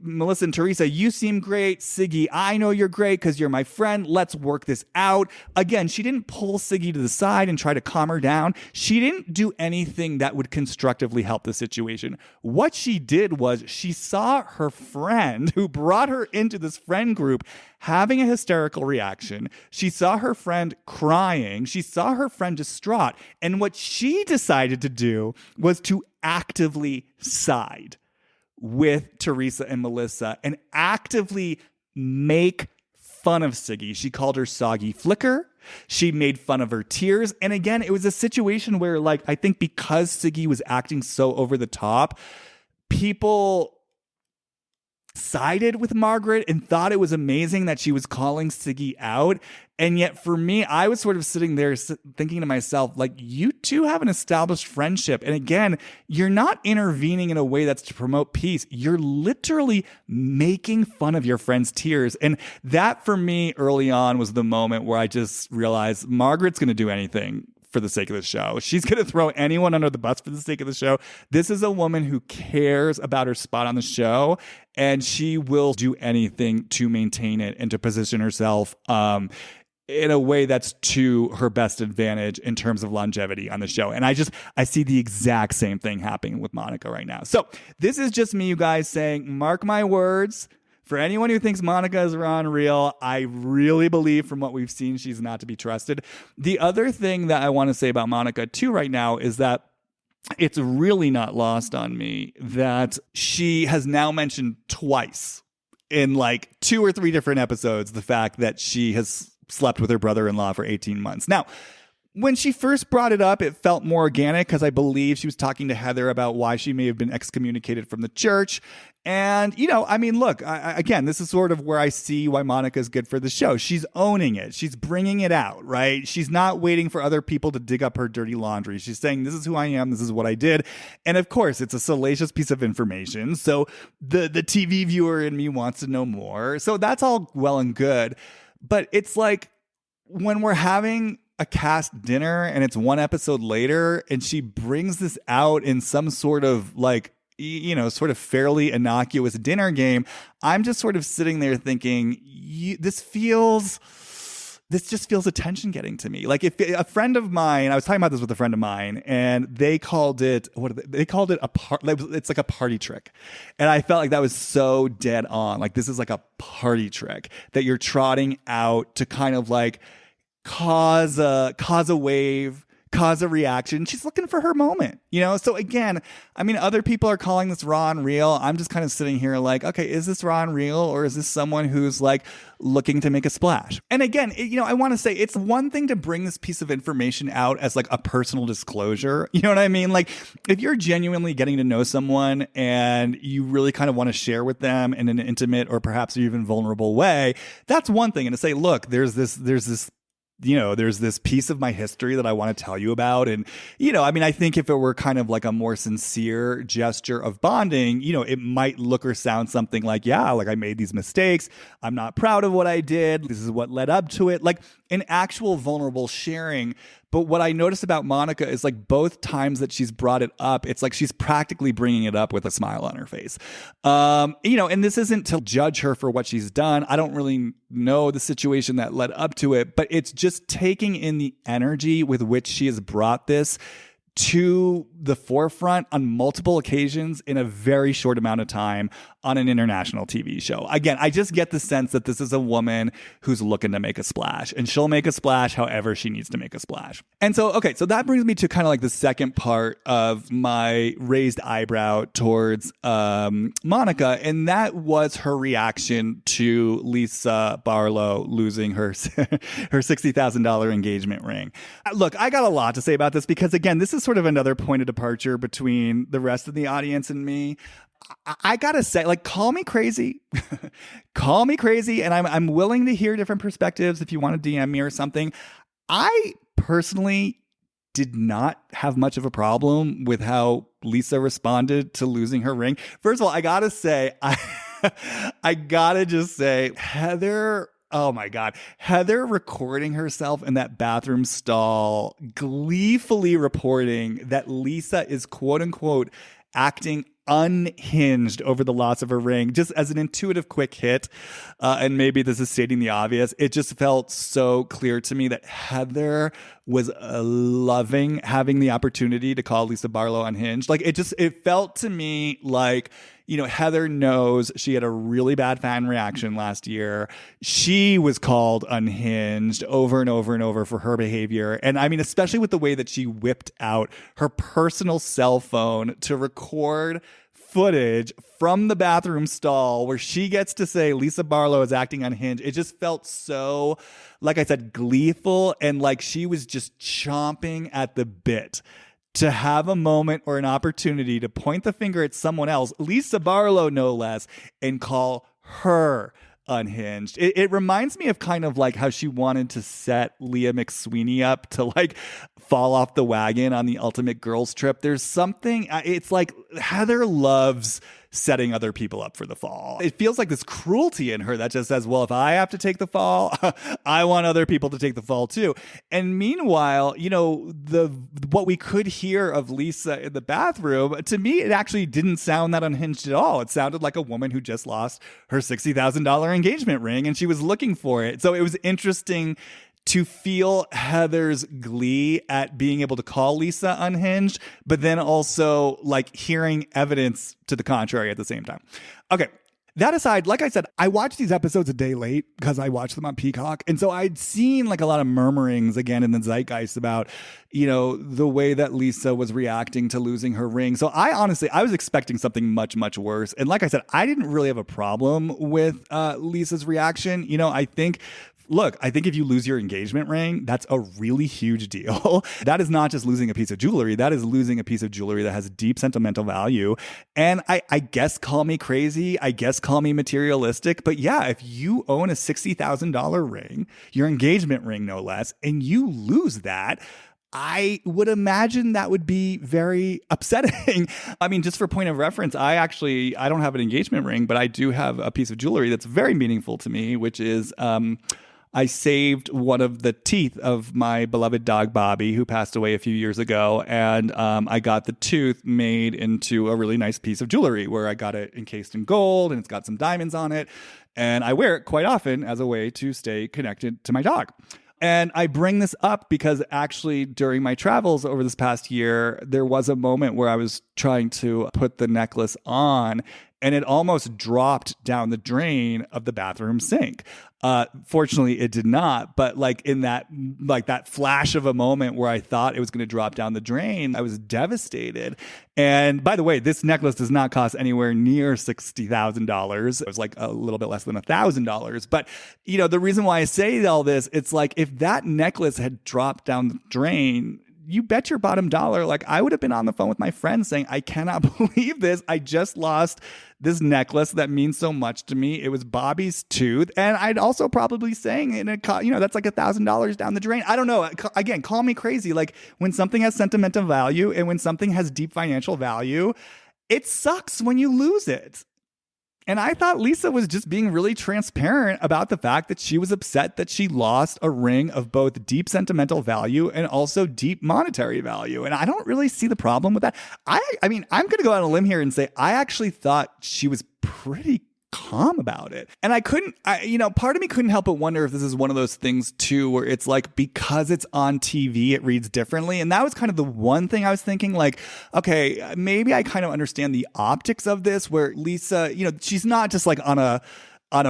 Melissa and Teresa, you seem great. Siggy, I know you're great because you're my friend. Let's work this out. Again, she didn't pull Siggy to the side and try to calm her down. She didn't do anything that would constructively help the situation. What she did was she saw her friend who brought her into this friend group having a hysterical reaction. She saw her friend crying. She saw her friend distraught. And what she decided to do was to actively side with Teresa and Melissa and actively make fun of Siggy. She called her soggy flicker. She made fun of her tears. And again, it was a situation where, like, I think because Siggy was acting so over the top, people sided with Margaret and thought it was amazing that she was calling Siggy out. And yet for me, I was sort of sitting there thinking to myself, like, you two have an established friendship. And again, you're not intervening in a way that's to promote peace. You're literally making fun of your friend's tears. And that for me early on was the moment where I just realized Margaret's going to do anything for the sake of the show. She's going to throw anyone under the bus for the sake of the show. This is a woman who cares about her spot on the show, and she will do anything to maintain it and to position herself in a way that's to her best advantage in terms of longevity on the show. And I see the exact same thing happening with Monica right now. So this is just me, you guys, saying, mark my words. For anyone who thinks Monica is raw and real, I really believe from what we've seen, she's not to be trusted. The other thing that I want to say about Monica too right now is that it's really not lost on me that she has now mentioned twice in like 2 or 3 different episodes the fact that she has slept with her brother-in-law for 18 months. Now, When she first brought it up, it felt more organic because I believe she was talking to Heather about why she may have been excommunicated from the church. And, look, again, this is sort of where I see why Monica's good for the show. She's owning it. She's bringing it out, right? She's not waiting for other people to dig up her dirty laundry. She's saying, this is who I am. This is what I did. And of course, it's a salacious piece of information. So the TV viewer in me wants to know more. So that's all well and good. But it's like when we're having a cast dinner and it's one episode later and she brings this out in some sort of like, sort of fairly innocuous dinner game, I'm just sort of sitting there thinking, this just feels attention getting to me. Like if a friend of mine, I was talking about this with a friend of mine, and they called it it's like a party trick. And I felt like that was so dead on. Like this is like a party trick that you're trotting out to kind of like cause a wave, cause a reaction. She's looking for her moment, So again, other people are calling this raw and real. I'm just kind of sitting here like, okay, is this raw and real, or is this someone who's like looking to make a splash? And again, I want to say it's one thing to bring this piece of information out as like a personal disclosure. You know what I mean? Like if you're genuinely getting to know someone and you really kind of want to share with them in an intimate or perhaps even vulnerable way, that's one thing. And to say, look, there's this piece of my history that I want to tell you about. And, I think if it were kind of like a more sincere gesture of bonding, it might look or sound something like, yeah, like I made these mistakes. I'm not proud of what I did. This is what led up to it. Like an actual vulnerable sharing. But what I noticed about Monica is like both times that she's brought it up, it's like she's practically bringing it up with a smile on her face. And this isn't to judge her for what she's done. I don't really know the situation that led up to it, but it's just taking in the energy with which she has brought this to the forefront on multiple occasions in a very short amount of time on an international TV show. Again, I just get the sense that this is a woman who's looking to make a splash, and she'll make a splash however she needs to make a splash. And so, okay, so that brings me to kind of like the second part of my raised eyebrow towards Monica, and that was her reaction to Lisa Barlow losing her $60,000 engagement ring. Look, I got a lot to say about this because, again, this is sort of another point of departure between the rest of the audience and me. I gotta say, like, call me crazy, and I'm willing to hear different perspectives if you want to DM me or something. I personally did not have much of a problem with how Lisa responded to losing her ring. First of all, I gotta say, I gotta just say, Heather. Oh my God. Heather recording herself in that bathroom stall, gleefully reporting that Lisa is quote unquote acting unhinged over the loss of her ring, just as an intuitive quick hit. And maybe this is stating the obvious. It just felt so clear to me that Heather was loving having the opportunity to call Lisa Barlow unhinged. Like it felt to me like, Heather knows she had a really bad fan reaction last year. She was called unhinged over and over and over for her behavior. And especially with the way that she whipped out her personal cell phone to record footage from the bathroom stall where she gets to say Lisa Barlow is acting unhinged. It just felt so, like I said, gleeful, and like she was just chomping at the bit to have a moment or an opportunity to point the finger at someone else, Lisa Barlow no less, and call her unhinged. It reminds me of kind of like how she wanted to set Leah McSweeney up to like fall off the wagon on the ultimate girls trip. There's something, it's like Heather loves setting other people up for the fall. It feels like this cruelty in her that just says, well, if I have to take the fall, I want other people to take the fall too. And meanwhile, what we could hear of Lisa in the bathroom, to me, it actually didn't sound that unhinged at all. It sounded like a woman who just lost her $60,000 engagement ring and she was looking for it. So it was interesting to feel Heather's glee at being able to call Lisa unhinged, but then also like hearing evidence to the contrary at the same time. Okay. That aside, like I said, I watched these episodes a day late because I watched them on Peacock. And so I'd seen like a lot of murmurings again in the zeitgeist about, the way that Lisa was reacting to losing her ring. So I was expecting something much, much worse. And like I said, I didn't really have a problem with Lisa's reaction. I think look, I think if you lose your engagement ring, that's a really huge deal. That is not just losing a piece of jewelry. That is losing a piece of jewelry that has deep sentimental value. And I guess call me crazy. I guess call me materialistic. But yeah, if you own a $60,000 ring, your engagement ring, no less, and you lose that, I would imagine that would be very upsetting. I mean, just for point of reference, I don't have an engagement ring, but I do have a piece of jewelry that's very meaningful to me, which is I saved one of the teeth of my beloved dog, Bobby, who passed away a few years ago. And I got the tooth made into a really nice piece of jewelry where I got it encased in gold and it's got some diamonds on it. And I wear it quite often as a way to stay connected to my dog. And I bring this up because actually during my travels over this past year, there was a moment where I was trying to put the necklace on and it almost dropped down the drain of the bathroom sink. Fortunately, it did not. But like in that flash of a moment where I thought it was going to drop down the drain, I was devastated. And by the way, this necklace does not cost anywhere near $60,000. It was like a little bit less than $1,000. But you know, the reason why I say all this, it's like if that necklace had dropped down the drain, you bet your bottom dollar, like I would have been on the phone with my friend saying, I cannot believe this. I just lost this necklace that means so much to me. It was Bobby's tooth. And I'd also probably saying, that's like $1,000 down the drain. I don't know. Again, call me crazy. Like when something has sentimental value and when something has deep financial value, it sucks when you lose it. And I thought Lisa was just being really transparent about the fact that she was upset that she lost a ring of both deep sentimental value and also deep monetary value. And I don't really see the problem with that. I mean, I'm going to go out on a limb here and say I actually thought she was pretty calm about it. And part of me couldn't help but wonder if this is one of those things too, where it's like, because it's on TV, it reads differently. And that was kind of the one thing I was thinking, like, okay, maybe I kind of understand the optics of this, where Lisa, she's not just like on a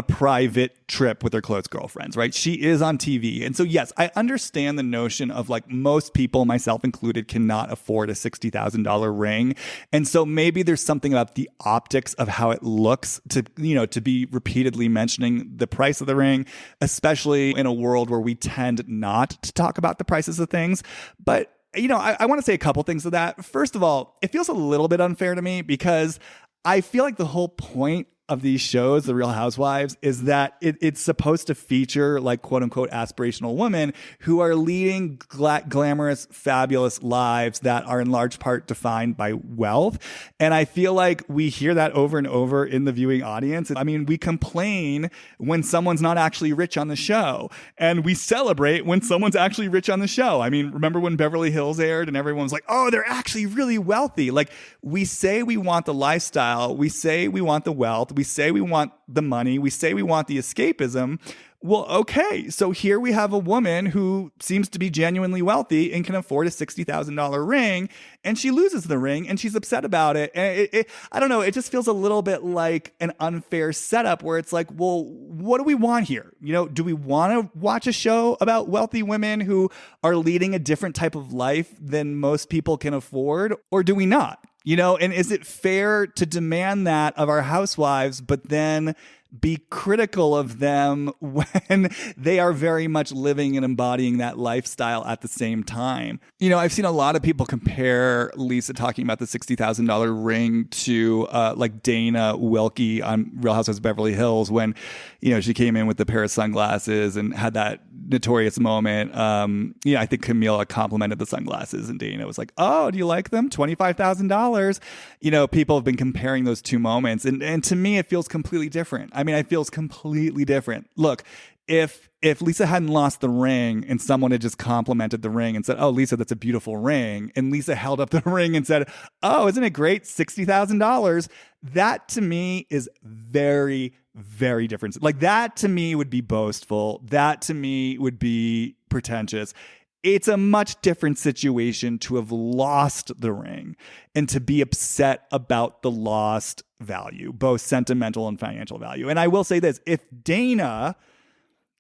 private trip with her close girlfriends, right? She is on TV. And so, yes, I understand the notion of like most people, myself included, cannot afford a $60,000 ring. And so maybe there's something about the optics of how it looks to be repeatedly mentioning the price of the ring, especially in a world where we tend not to talk about the prices of things. But I want to say a couple things to that. First of all, it feels a little bit unfair to me because I feel like the whole point of these shows, The Real Housewives, is that it's supposed to feature like quote unquote aspirational women who are leading glamorous, fabulous lives that are in large part defined by wealth. And I feel like we hear that over and over in the viewing audience. I mean, we complain when someone's not actually rich on the show, and we celebrate when someone's actually rich on the show. I mean, remember when Beverly Hills aired and everyone was like, oh, they're actually really wealthy. Like, we say we want the lifestyle, we say we want the wealth, we say we want the money, we say we want the escapism. Well, okay, so here we have a woman who seems to be genuinely wealthy and can afford a $60,000 ring, and she loses the ring and she's upset about it. And I don't know, it just feels a little bit like an unfair setup where it's like, well, what do we want here? Do we want to watch a show about wealthy women who are leading a different type of life than most people can afford, or do we not? And is it fair to demand that of our housewives, but then be critical of them when they are very much living and embodying that lifestyle at the same time? I've seen a lot of people compare Lisa talking about the $60,000 ring to like Dana Wilkie on Real Housewives of Beverly Hills when, she came in with the pair of sunglasses and had that notorious moment. I think Camila complimented the sunglasses and Dana was like, oh, do you like them? $25,000. People have been comparing those two moments. And to me, it feels completely different. I mean, it feels completely different. Look, if Lisa hadn't lost the ring and someone had just complimented the ring and said, oh, Lisa, that's a beautiful ring, and Lisa held up the ring and said, oh, isn't it great? $60,000. That to me is very, very different. Like, that to me would be boastful. That to me would be pretentious. It's a much different situation to have lost the ring and to be upset about the lost value, both sentimental and financial value. And I will say this, if Dana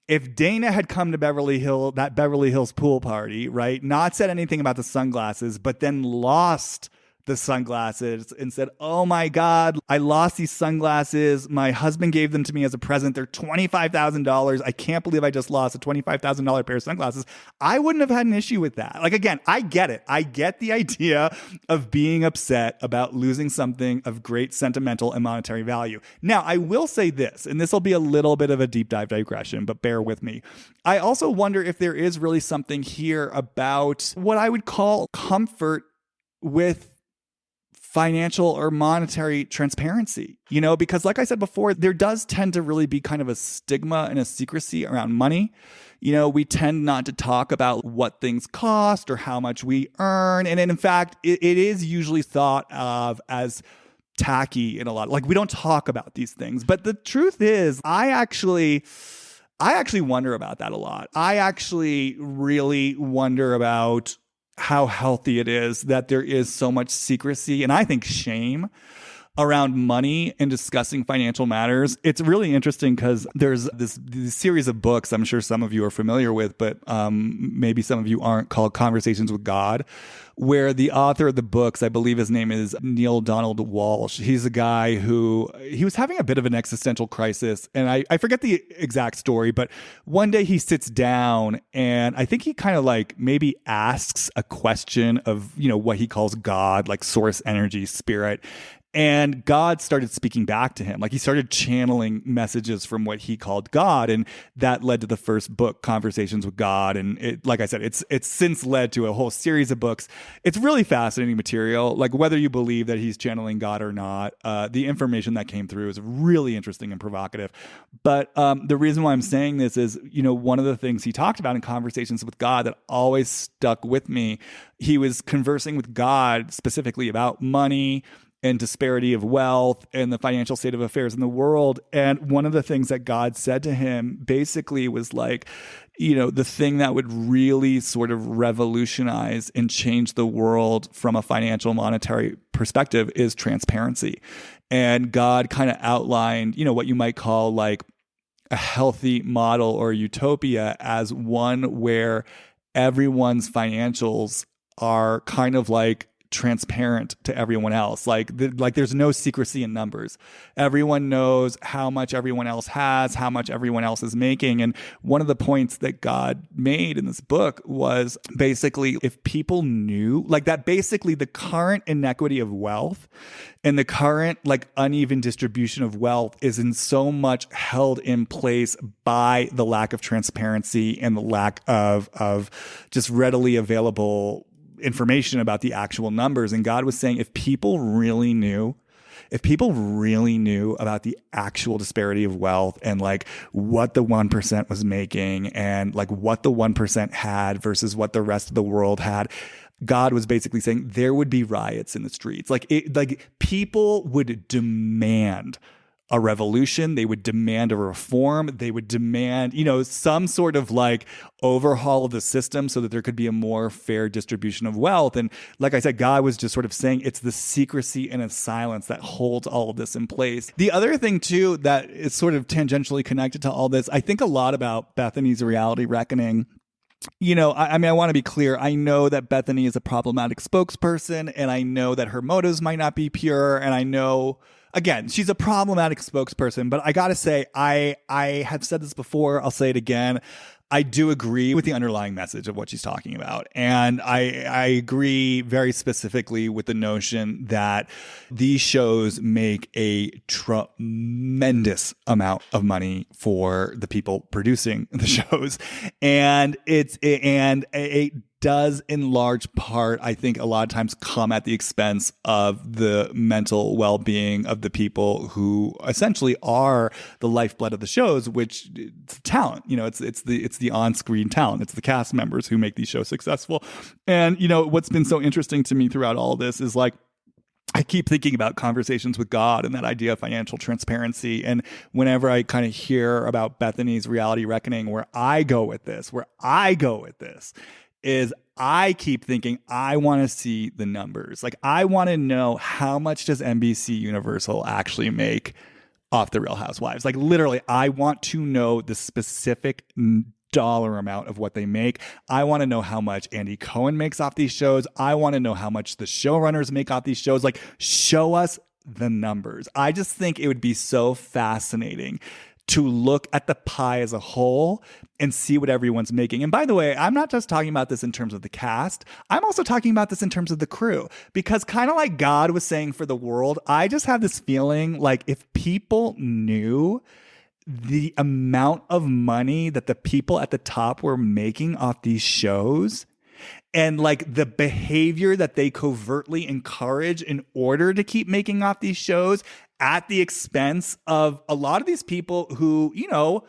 had come to that Beverly Hills pool party, right, not said anything about the sunglasses, but then lost the sunglasses and said, "Oh my God, I lost these sunglasses. My husband gave them to me as a present. They're $25,000. I can't believe I just lost a $25,000 pair of sunglasses," I wouldn't have had an issue with that. Like, again, I get it. I get the idea of being upset about losing something of great sentimental and monetary value. Now, I will say this, and this will be a little bit of a deep dive digression, but bear with me. I also wonder if there is really something here about what I would call comfort with financial or monetary transparency, because like I said before, there does tend to really be kind of a stigma and a secrecy around money. We tend not to talk about what things cost or how much we earn. And in fact, it is usually thought of as tacky in a lot. Like, we don't talk about these things. But the truth is, I actually wonder about that a lot. I actually really wonder about how healthy it is that there is so much secrecy and I think shame around money and discussing financial matters. It's really interesting because there's this series of books I'm sure some of you are familiar with, but maybe some of you aren't, called Conversations with God, where the author of the books, I believe his name is Neil Donald Walsh. He's a guy who, he was having a bit of an existential crisis. And I forget the exact story, but one day he sits down and I think he kind of like maybe asks a question of, what he calls God, like source energy, spirit. And God started speaking back to him. Like, he started channeling messages from what he called God. And that led to the first book, Conversations with God. And it, like I said, it's since led to a whole series of books. It's really fascinating material. Like, whether you believe that he's channeling God or not, the information that came through is really interesting and provocative. But the reason why I'm saying this is, one of the things he talked about in Conversations with God that always stuck with me, he was conversing with God specifically about money and disparity of wealth and the financial state of affairs in the world. And one of the things that God said to him basically was like, the thing that would really sort of revolutionize and change the world from a financial monetary perspective is transparency. And God kind of outlined, what you might call like a healthy model or utopia as one where everyone's financials are kind of like transparent to everyone else. Like there's no secrecy in numbers. Everyone knows how much everyone else has, how much everyone else is making. And one of the points that God made in this book was basically, if people knew, like, that basically the current inequity of wealth and the current like uneven distribution of wealth is in so much held in place by the lack of transparency and the lack of just readily available information about the actual numbers. And God was saying, if people really knew about the actual disparity of wealth and like what the 1% was making and like what the 1% had versus what the rest of the world had, God was basically saying there would be riots in the streets. Like people would demand a revolution. They would demand a reform. They would demand, some sort of like overhaul of the system so that there could be a more fair distribution of wealth. And like I said, God was just sort of saying it's the secrecy and a silence that holds all of this in place. The other thing too, that is sort of tangentially connected to all this, I think a lot about Bethany's reality reckoning. I want to be clear. I know that Bethany is a problematic spokesperson, and I know that her motives might not be pure. And I know, again, she's a problematic spokesperson, but I got to say, I have said this before. I'll say it again. I do agree with the underlying message of what she's talking about. And I agree very specifically with the notion that these shows make a tremendous amount of money for the people producing the shows. And it does in large part, I think, a lot of times come at the expense of the mental well-being of the people who essentially are the lifeblood of the shows, which it's talent. It's the on-screen talent. It's the cast members who make these shows successful. And what's been so interesting to me throughout all this is like, I keep thinking about Conversations with God and that idea of financial transparency. And whenever I kind of hear about Bethany's reality reckoning, where I go with this is I keep thinking, I want to see the numbers. Like, I want to know, how much does NBC Universal actually make off The Real Housewives? Like, literally, I want to know the specific dollar amount of what they make. I want to know how much Andy Cohen makes off these shows. I want to know how much the showrunners make off these shows. Like, show us the numbers. I just think it would be so fascinating to look at the pie as a whole and see what everyone's making. And by the way, I'm not just talking about this in terms of the cast. I'm also talking about this in terms of the crew, because kind of like God was saying for the world, I just have this feeling like if people knew the amount of money that the people at the top were making off these shows, and like the behavior that they covertly encourage in order to keep making off these shows at the expense of a lot of these people who, you know,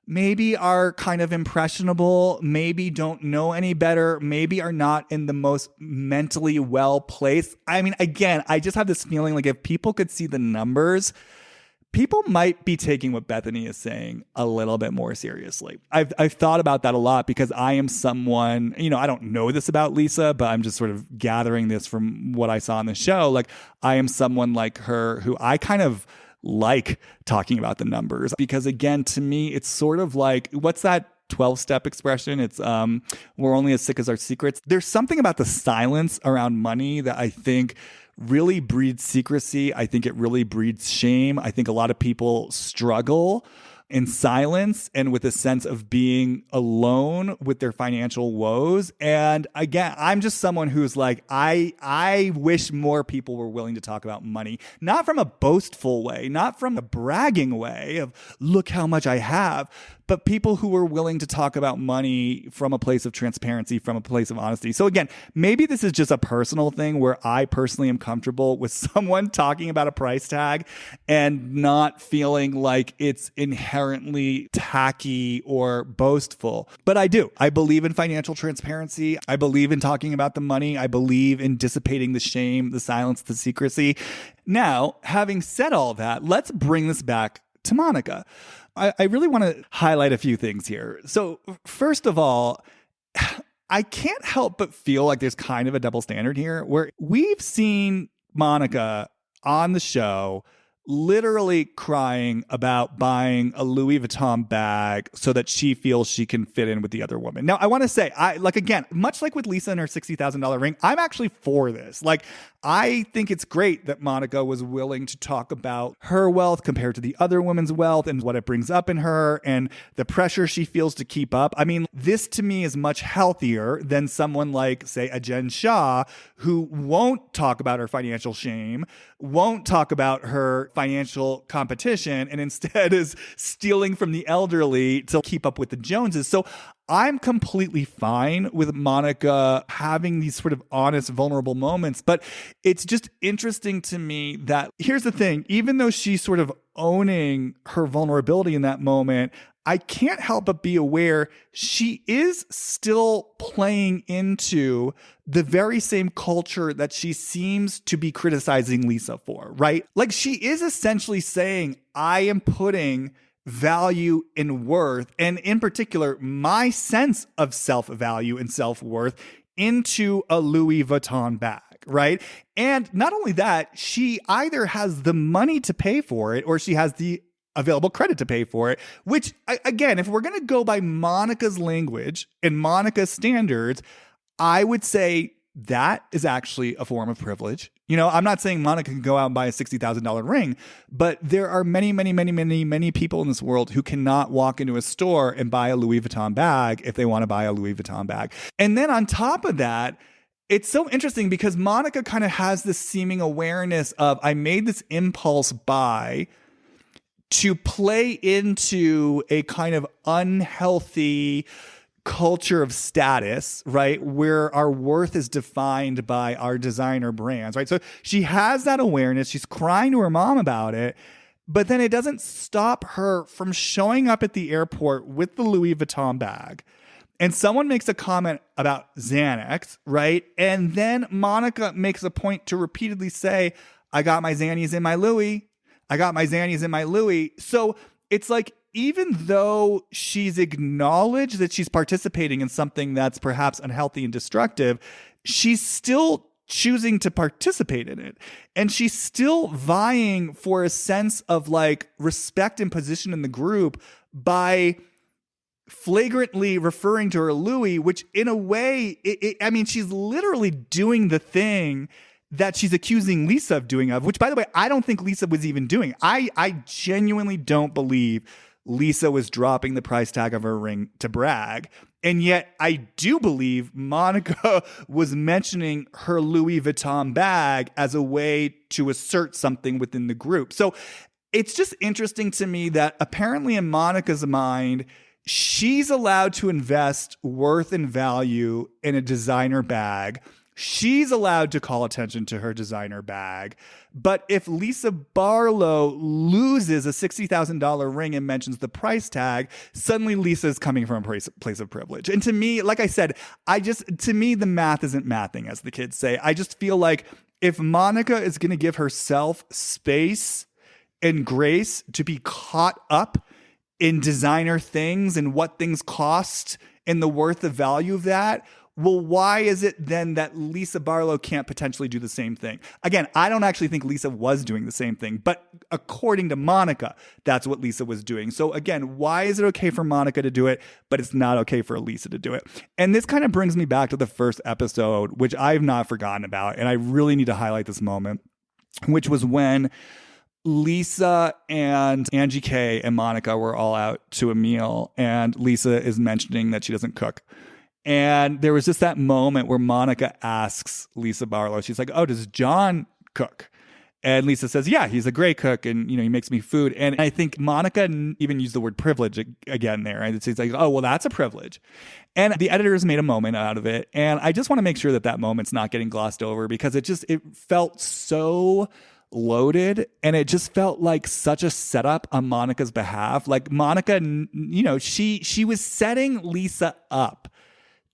maybe are kind of impressionable, maybe don't know any better, maybe are not in the most mentally well placed. I mean, again, I just have this feeling like if people could see the numbers, people might be taking what Bethany is saying a little bit more seriously. I've thought about that a lot because I am someone, you know, I don't know this about Lisa, but I'm just sort of gathering this from what I saw on the show. Like, I am someone like her who I kind of like talking about the numbers because, again, to me, it's sort of like, what's that 12-step expression? It's we're only as sick as our secrets. There's something about the silence around money that I think really breeds secrecy. I think it really breeds shame. I think a lot of people struggle in silence and with a sense of being alone with their financial woes. And again, I'm just someone who's like, I wish more people were willing to talk about money, not from a boastful way, not from a bragging way of look how much I have, but people who are willing to talk about money from a place of transparency, from a place of honesty. So again, maybe this is just a personal thing where I personally am comfortable with someone talking about a price tag and not feeling like it's inherently tacky or boastful. But I do. I believe in financial transparency. I believe in talking about the money. I believe in dissipating the shame, the silence, the secrecy. Now, having said all that, let's bring this back to Monica. I really want to highlight a few things here. So first of all, I can't help but feel like there's kind of a double standard here where we've seen Monica on the show literally crying about buying a Louis Vuitton bag so that she feels she can fit in with the other woman. Now, I want to say, again, much like with Lisa and her $60,000 ring, I'm actually for this. Like, I think it's great that Monica was willing to talk about her wealth compared to the other women's wealth and what it brings up in her and the pressure she feels to keep up. I mean, this to me is much healthier than someone like, say, a Jen Shah, who won't talk about her financial shame, won't talk about her financial competition, and instead is stealing from the elderly to keep up with the Joneses. So I'm completely fine with Monica having these sort of honest, vulnerable moments. But it's just interesting to me that here's the thing, even though she's sort of owning her vulnerability in that moment, I can't help but be aware she is still playing into the very same culture that she seems to be criticizing Lisa for, right? Like, she is essentially saying, I am putting value and worth, and in particular, my sense of self-value and self-worth into a Louis Vuitton bag, right? And not only that, she either has the money to pay for it or she has the available credit to pay for it, which, again, if we're going to go by Monica's language and Monica's standards, I would say that is actually a form of privilege. You know, I'm not saying Monica can go out and buy a $60,000 ring, but there are many, many, many, many, many people in this world who cannot walk into a store and buy a Louis Vuitton bag if they want to buy a Louis Vuitton bag. And then on top of that, it's so interesting because Monica kind of has this seeming awareness of, I made this impulse buy to play into a kind of unhealthy culture of status, right? Where our worth is defined by our designer brands, right? So she has that awareness. She's crying to her mom about it, but then it doesn't stop her from showing up at the airport with the Louis Vuitton bag. And someone makes a comment about Xanax, right? And then Monica makes a point to repeatedly say, I got my Xannies in my Louis. I got my Xannies in my Louis. So it's like, even though she's acknowledged that she's participating in something that's perhaps unhealthy and destructive, she's still choosing to participate in it. And she's still vying for a sense of like respect and position in the group by flagrantly referring to her Louis, which in a way, I mean, she's literally doing the thing that she's accusing Lisa of doing, which, by the way, I don't think Lisa was even doing. I genuinely don't believe Lisa was dropping the price tag of her ring to brag. And yet I do believe Monica was mentioning her Louis Vuitton bag as a way to assert something within the group. So it's just interesting to me that apparently in Monica's mind, she's allowed to invest worth and value in a designer bag. She's allowed to call attention to her designer bag. But if Lisa Barlow loses a $60,000 ring and mentions the price tag, suddenly Lisa is coming from a place of privilege. And to me, like I said, to me, the math isn't mathing, as the kids say. I just feel like if Monica is going to give herself space and grace to be caught up in designer things and what things cost and the worth of value of that, well, why is it then that Lisa Barlow can't potentially do the same thing? Again, I don't actually think Lisa was doing the same thing, but according to Monica, that's what Lisa was doing. So again, why is it okay for Monica to do it, but it's not okay for Lisa to do it? And this kind of brings me back to the first episode, which I've not forgotten about, and I really need to highlight this moment, which was when Lisa and Angie K and Monica were all out to a meal, and Lisa is mentioning that she doesn't cook. And there was just that moment where Monica asks Lisa Barlow, she's like, oh, does John cook? And Lisa says, yeah, he's a great cook and, he makes me food. And I think Monica even used the word privilege again there. And she's like, oh, well, that's a privilege. And the editors made a moment out of it. And I just want to make sure that moment's not getting glossed over because it felt so loaded and it just felt like such a setup on Monica's behalf. Like Monica, she was setting Lisa up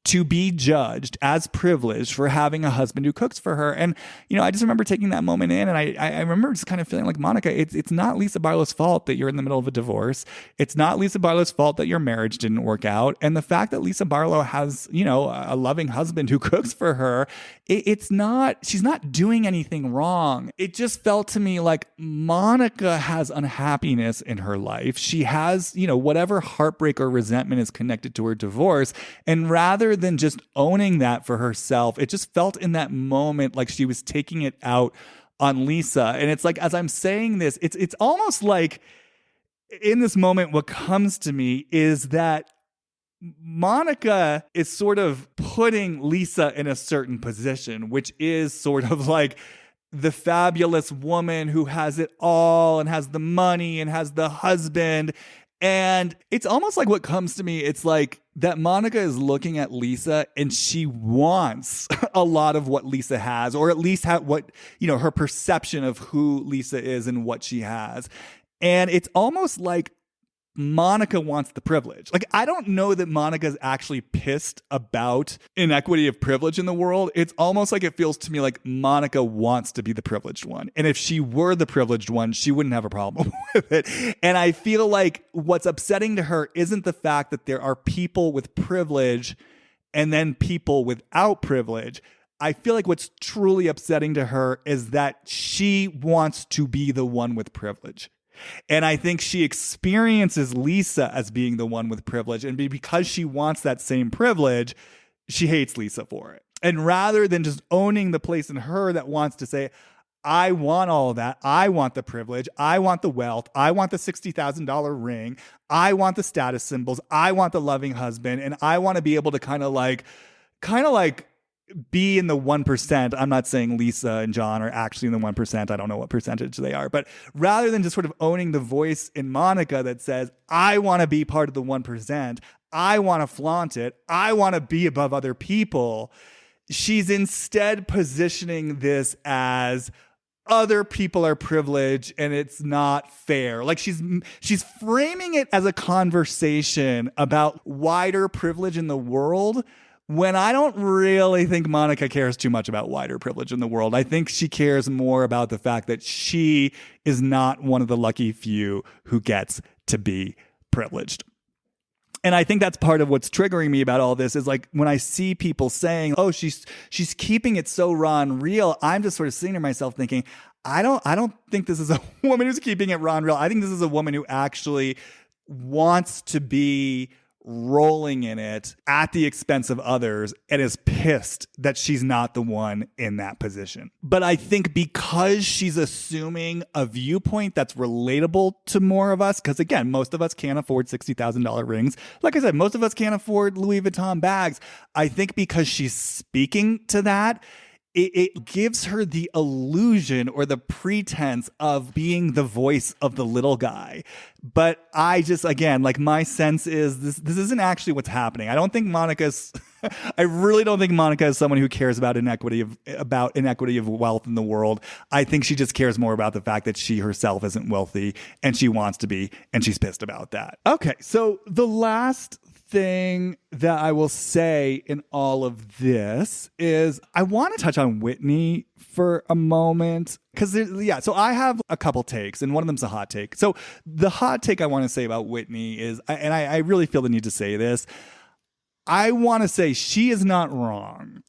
to be judged as privileged for having a husband who cooks for her. And, I just remember taking that moment in and I remember just kind of feeling like, Monica, it's not Lisa Barlow's fault that you're in the middle of a divorce. It's not Lisa Barlow's fault that your marriage didn't work out. And the fact that Lisa Barlow has, a loving husband who cooks for her, she's not doing anything wrong. It just felt to me like Monica has unhappiness in her life. She has, whatever heartbreak or resentment is connected to her divorce. And rather than just owning that for herself, it just felt in that moment like she was taking it out on Lisa. And it's like, as I'm saying this, it's almost like in this moment, what comes to me is that Monica is sort of putting Lisa in a certain position, which is sort of like the fabulous woman who has it all and has the money and has the husband. And it's almost like what comes to me, it's like that Monica is looking at Lisa and she wants a lot of what Lisa has, or at least what, her perception of who Lisa is and what she has. And it's almost like Monica wants the privilege. Like, I don't know that Monica's actually pissed about inequity of privilege in the world. It's almost like it feels to me like Monica wants to be the privileged one. And if she were the privileged one, she wouldn't have a problem with it. And I feel like what's upsetting to her isn't the fact that there are people with privilege and then people without privilege. I feel like what's truly upsetting to her is that she wants to be the one with privilege. And I think she experiences Lisa as being the one with privilege. And because she wants that same privilege, she hates Lisa for it. And rather than just owning the place in her that wants to say, I want all of that. I want the privilege. I want the wealth. I want the $60,000 ring. I want the status symbols. I want the loving husband. And I want to be able to kind of like be in the 1%. I'm not saying Lisa and John are actually in the 1%. I don't know what percentage they are. But rather than just sort of owning the voice in Monica that says, I want to be part of the 1%. I want to flaunt it. I want to be above other people. She's instead positioning this as other people are privileged and it's not fair. Like she's framing it as a conversation about wider privilege in the world, when I don't really think Monica cares too much about wider privilege in the world. I think she cares more about the fact that she is not one of the lucky few who gets to be privileged. And I think that's part of what's triggering me about all this is like when I see people saying, oh, she's keeping it so raw and real, I'm just sort of sitting to myself thinking, I don't think this is a woman who's keeping it raw and real. I think this is a woman who actually wants to be rolling in it at the expense of others and is pissed that she's not the one in that position. But I think because she's assuming a viewpoint that's relatable to more of us, because again, most of us can't afford $60,000 rings. Like I said, most of us can't afford Louis Vuitton bags. I think because she's speaking to that, it gives her the illusion or the pretense of being the voice of the little guy. But I just, again, like my sense is this isn't actually what's happening. I don't think I really don't think Monica is someone who cares about inequity of wealth in the world. I think she just cares more about the fact that she herself isn't wealthy and she wants to be, and she's pissed about that. Okay, so the last thing that I will say in all of this is I want to touch on Whitney for a moment so I have a couple takes and one of them's a hot take. So the hot take I want to say about Whitney is, and I really feel the need to say this, I want to say she is not wrong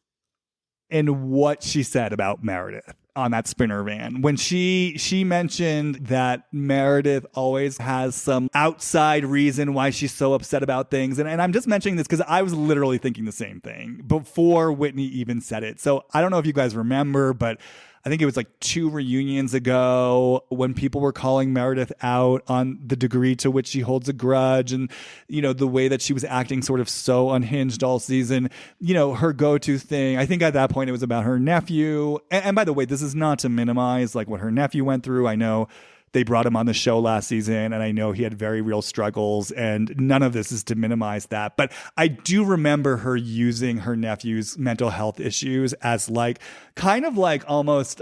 in what she said about Meredith on that Sprinter van. When she mentioned that Meredith always has some outside reason why she's so upset about things. And I'm just mentioning this because I was literally thinking the same thing before Whitney even said it. So I don't know if you guys remember, but I think it was like 2 reunions ago when people were calling Meredith out on the degree to which she holds a grudge and, the way that she was acting sort of so unhinged all season, her go-to thing. I think at that point it was about her nephew. And by the way, this is not to minimize like what her nephew went through. I know they brought him on the show last season, and I know he had very real struggles, and none of this is to minimize that. But I do remember her using her nephew's mental health issues as like kind of like almost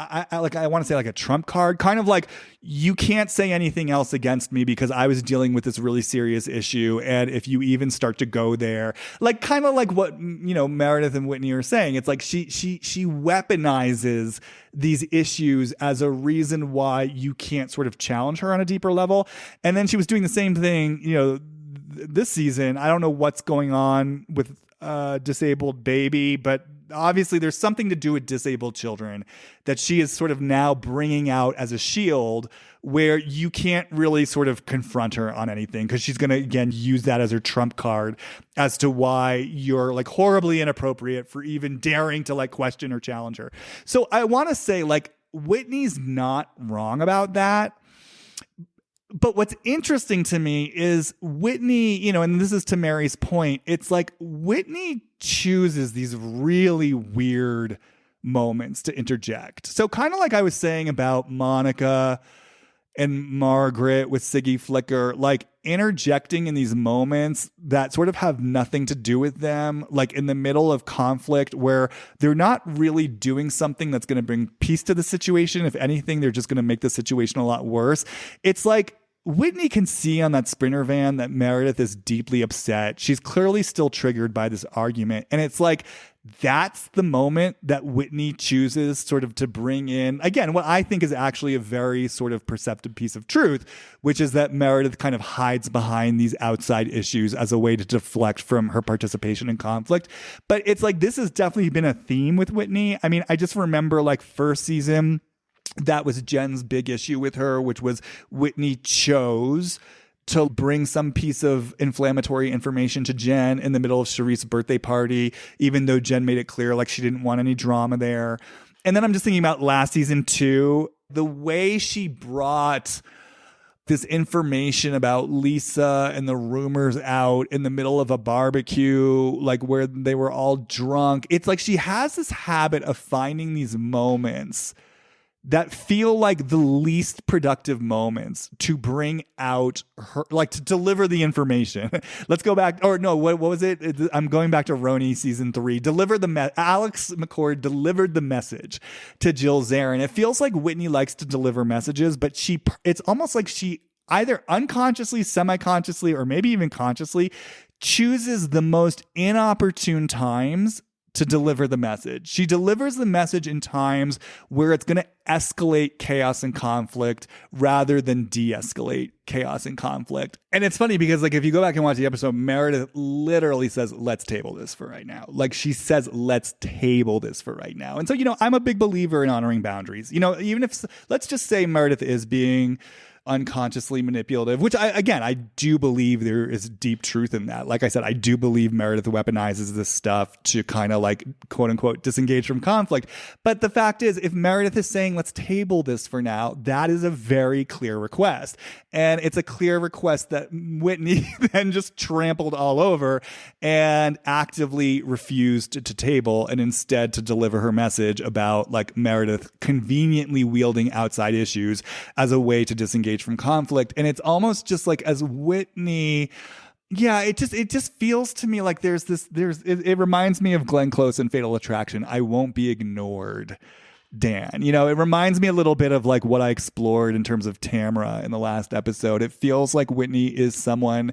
I want to say like a trump card, kind of like you can't say anything else against me because I was dealing with this really serious issue. And if you even start to go there, like kind of like what, Meredith and Whitney are saying, it's like she weaponizes these issues as a reason why you can't sort of challenge her on a deeper level. And then she was doing the same thing, this season. I don't know what's going on with disabled baby, but obviously there's something to do with disabled children that she is sort of now bringing out as a shield where you can't really sort of confront her on anything because she's going to, again, use that as her trump card as to why you're like horribly inappropriate for even daring to like question or challenge her. So I want to say like Whitney's not wrong about that. But what's interesting to me is Whitney, and this is to Mary's point, it's like Whitney chooses these really weird moments to interject. So kind of like I was saying about Monica and Margaret with Siggy Flicker, like interjecting in these moments that sort of have nothing to do with them, like in the middle of conflict where they're not really doing something that's going to bring peace to the situation. If anything, they're just going to make the situation a lot worse. It's like Whitney can see on that Sprinter van that Meredith is deeply upset. She's clearly still triggered by this argument. And it's like, that's the moment that Whitney chooses sort of to bring in, again, what I think is actually a very sort of perceptive piece of truth, which is that Meredith kind of hides behind these outside issues as a way to deflect from her participation in conflict. But it's like, this has definitely been a theme with Whitney. I mean, I just remember like first season, that was Jen's big issue with her, which was Whitney chose to bring some piece of inflammatory information to Jen in the middle of Sharice's birthday party, even though Jen made it clear like she didn't want any drama there. And then I'm just thinking about last season too, the way she brought this information about Lisa and the rumors out in the middle of a barbecue, like where they were all drunk. It's like she has this habit of finding these moments that feel like the least productive moments to bring out her, like to deliver the information. Let's go back, or no, what was it? I'm going back to Roni season 3. Alex McCord delivered the message to Jill Zarin. It feels like Whitney likes to deliver messages, but it's almost like she either unconsciously, semi-consciously, or maybe even consciously chooses the most inopportune times to deliver the message. She delivers the message in times where it's going to escalate chaos and conflict rather than de-escalate chaos and conflict. And it's funny because like if you go back and watch the episode, Meredith literally says, let's table this for right now. Like she says, let's table this for right now. And so, I'm a big believer in honoring boundaries. Even if, let's just say Meredith is being unconsciously manipulative, which I do believe there is deep truth in that. Like I said, I do believe Meredith weaponizes this stuff to kind of like, quote unquote, disengage from conflict. But the fact is, if Meredith is saying, let's table this for now, that is a very clear request. And it's a clear request that Whitney then just trampled all over and actively refused to table, and instead to deliver her message about like Meredith conveniently wielding outside issues as a way to disengage from conflict. And it's almost just like, as Whitney, yeah, it just feels to me like it reminds me of Glenn Close in Fatal Attraction. I won't be ignored, Dan. You know, it reminds me a little bit of like what I explored in terms of Tamra in the last episode. It feels like Whitney is someone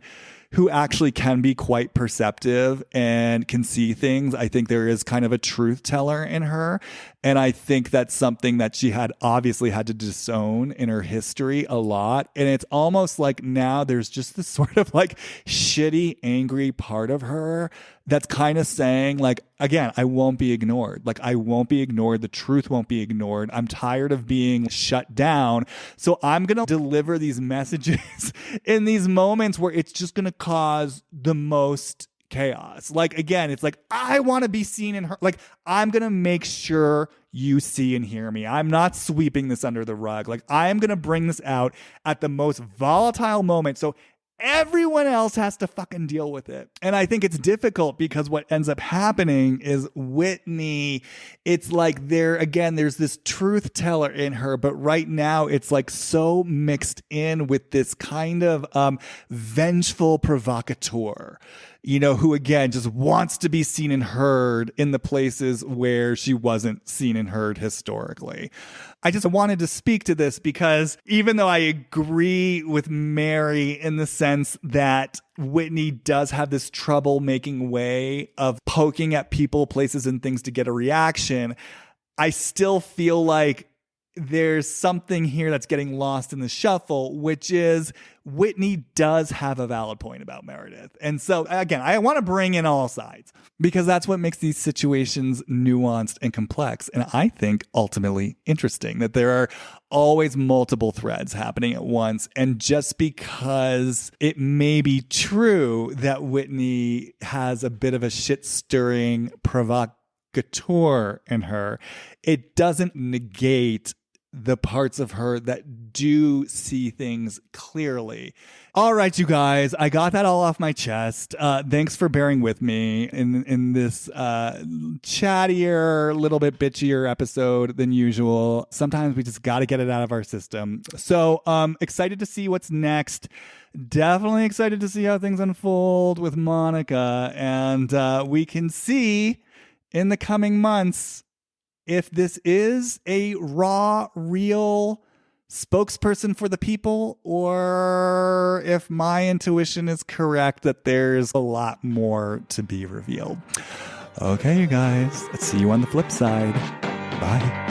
who actually can be quite perceptive and can see things. I think there is kind of a truth teller in her. And I think that's something that she had obviously had to disown in her history a lot. And it's almost like now there's just this sort of like shitty, angry part of her that's kind of saying like, again, I won't be ignored. Like, I won't be ignored. The truth won't be ignored. I'm tired of being shut down. So I'm going to deliver these messages in these moments where it's just going to cause the most chaos. Like, again, it's like, I want to be seen and heard. Like, I'm going to make sure you see and hear me. I'm not sweeping this under the rug. Like, I am going to bring this out at the most volatile moment. So everyone else has to fucking deal with it. And I think it's difficult because what ends up happening is Whitney, it's like there's this truth teller in her, but right now it's like so mixed in with this kind of vengeful provocateur, you know, who again just wants to be seen and heard in the places where she wasn't seen and heard historically. I just wanted to speak to this because even though I agree with Mary in the sense that Whitney does have this trouble-making way of poking at people, places, and things to get a reaction, I still feel like there's something here that's getting lost in the shuffle, which is Whitney does have a valid point about Meredith. And so, again, I want to bring in all sides because that's what makes these situations nuanced and complex. And I think ultimately interesting that there are always multiple threads happening at once. And just because it may be true that Whitney has a bit of a shit-stirring provocateur in her, it doesn't negate the parts of her that do see things clearly. All right, you guys, I got that all off my chest. Thanks for bearing with me in this chattier, little bit bitchier episode than usual. Sometimes we just got to get it out of our system. So excited to see what's next. Definitely excited to see how things unfold with Monica. And we can see in the coming months if this is a raw, real spokesperson for the people, or if my intuition is correct that there's a lot more to be revealed. Okay, you guys, let's see you on the flip side. Bye.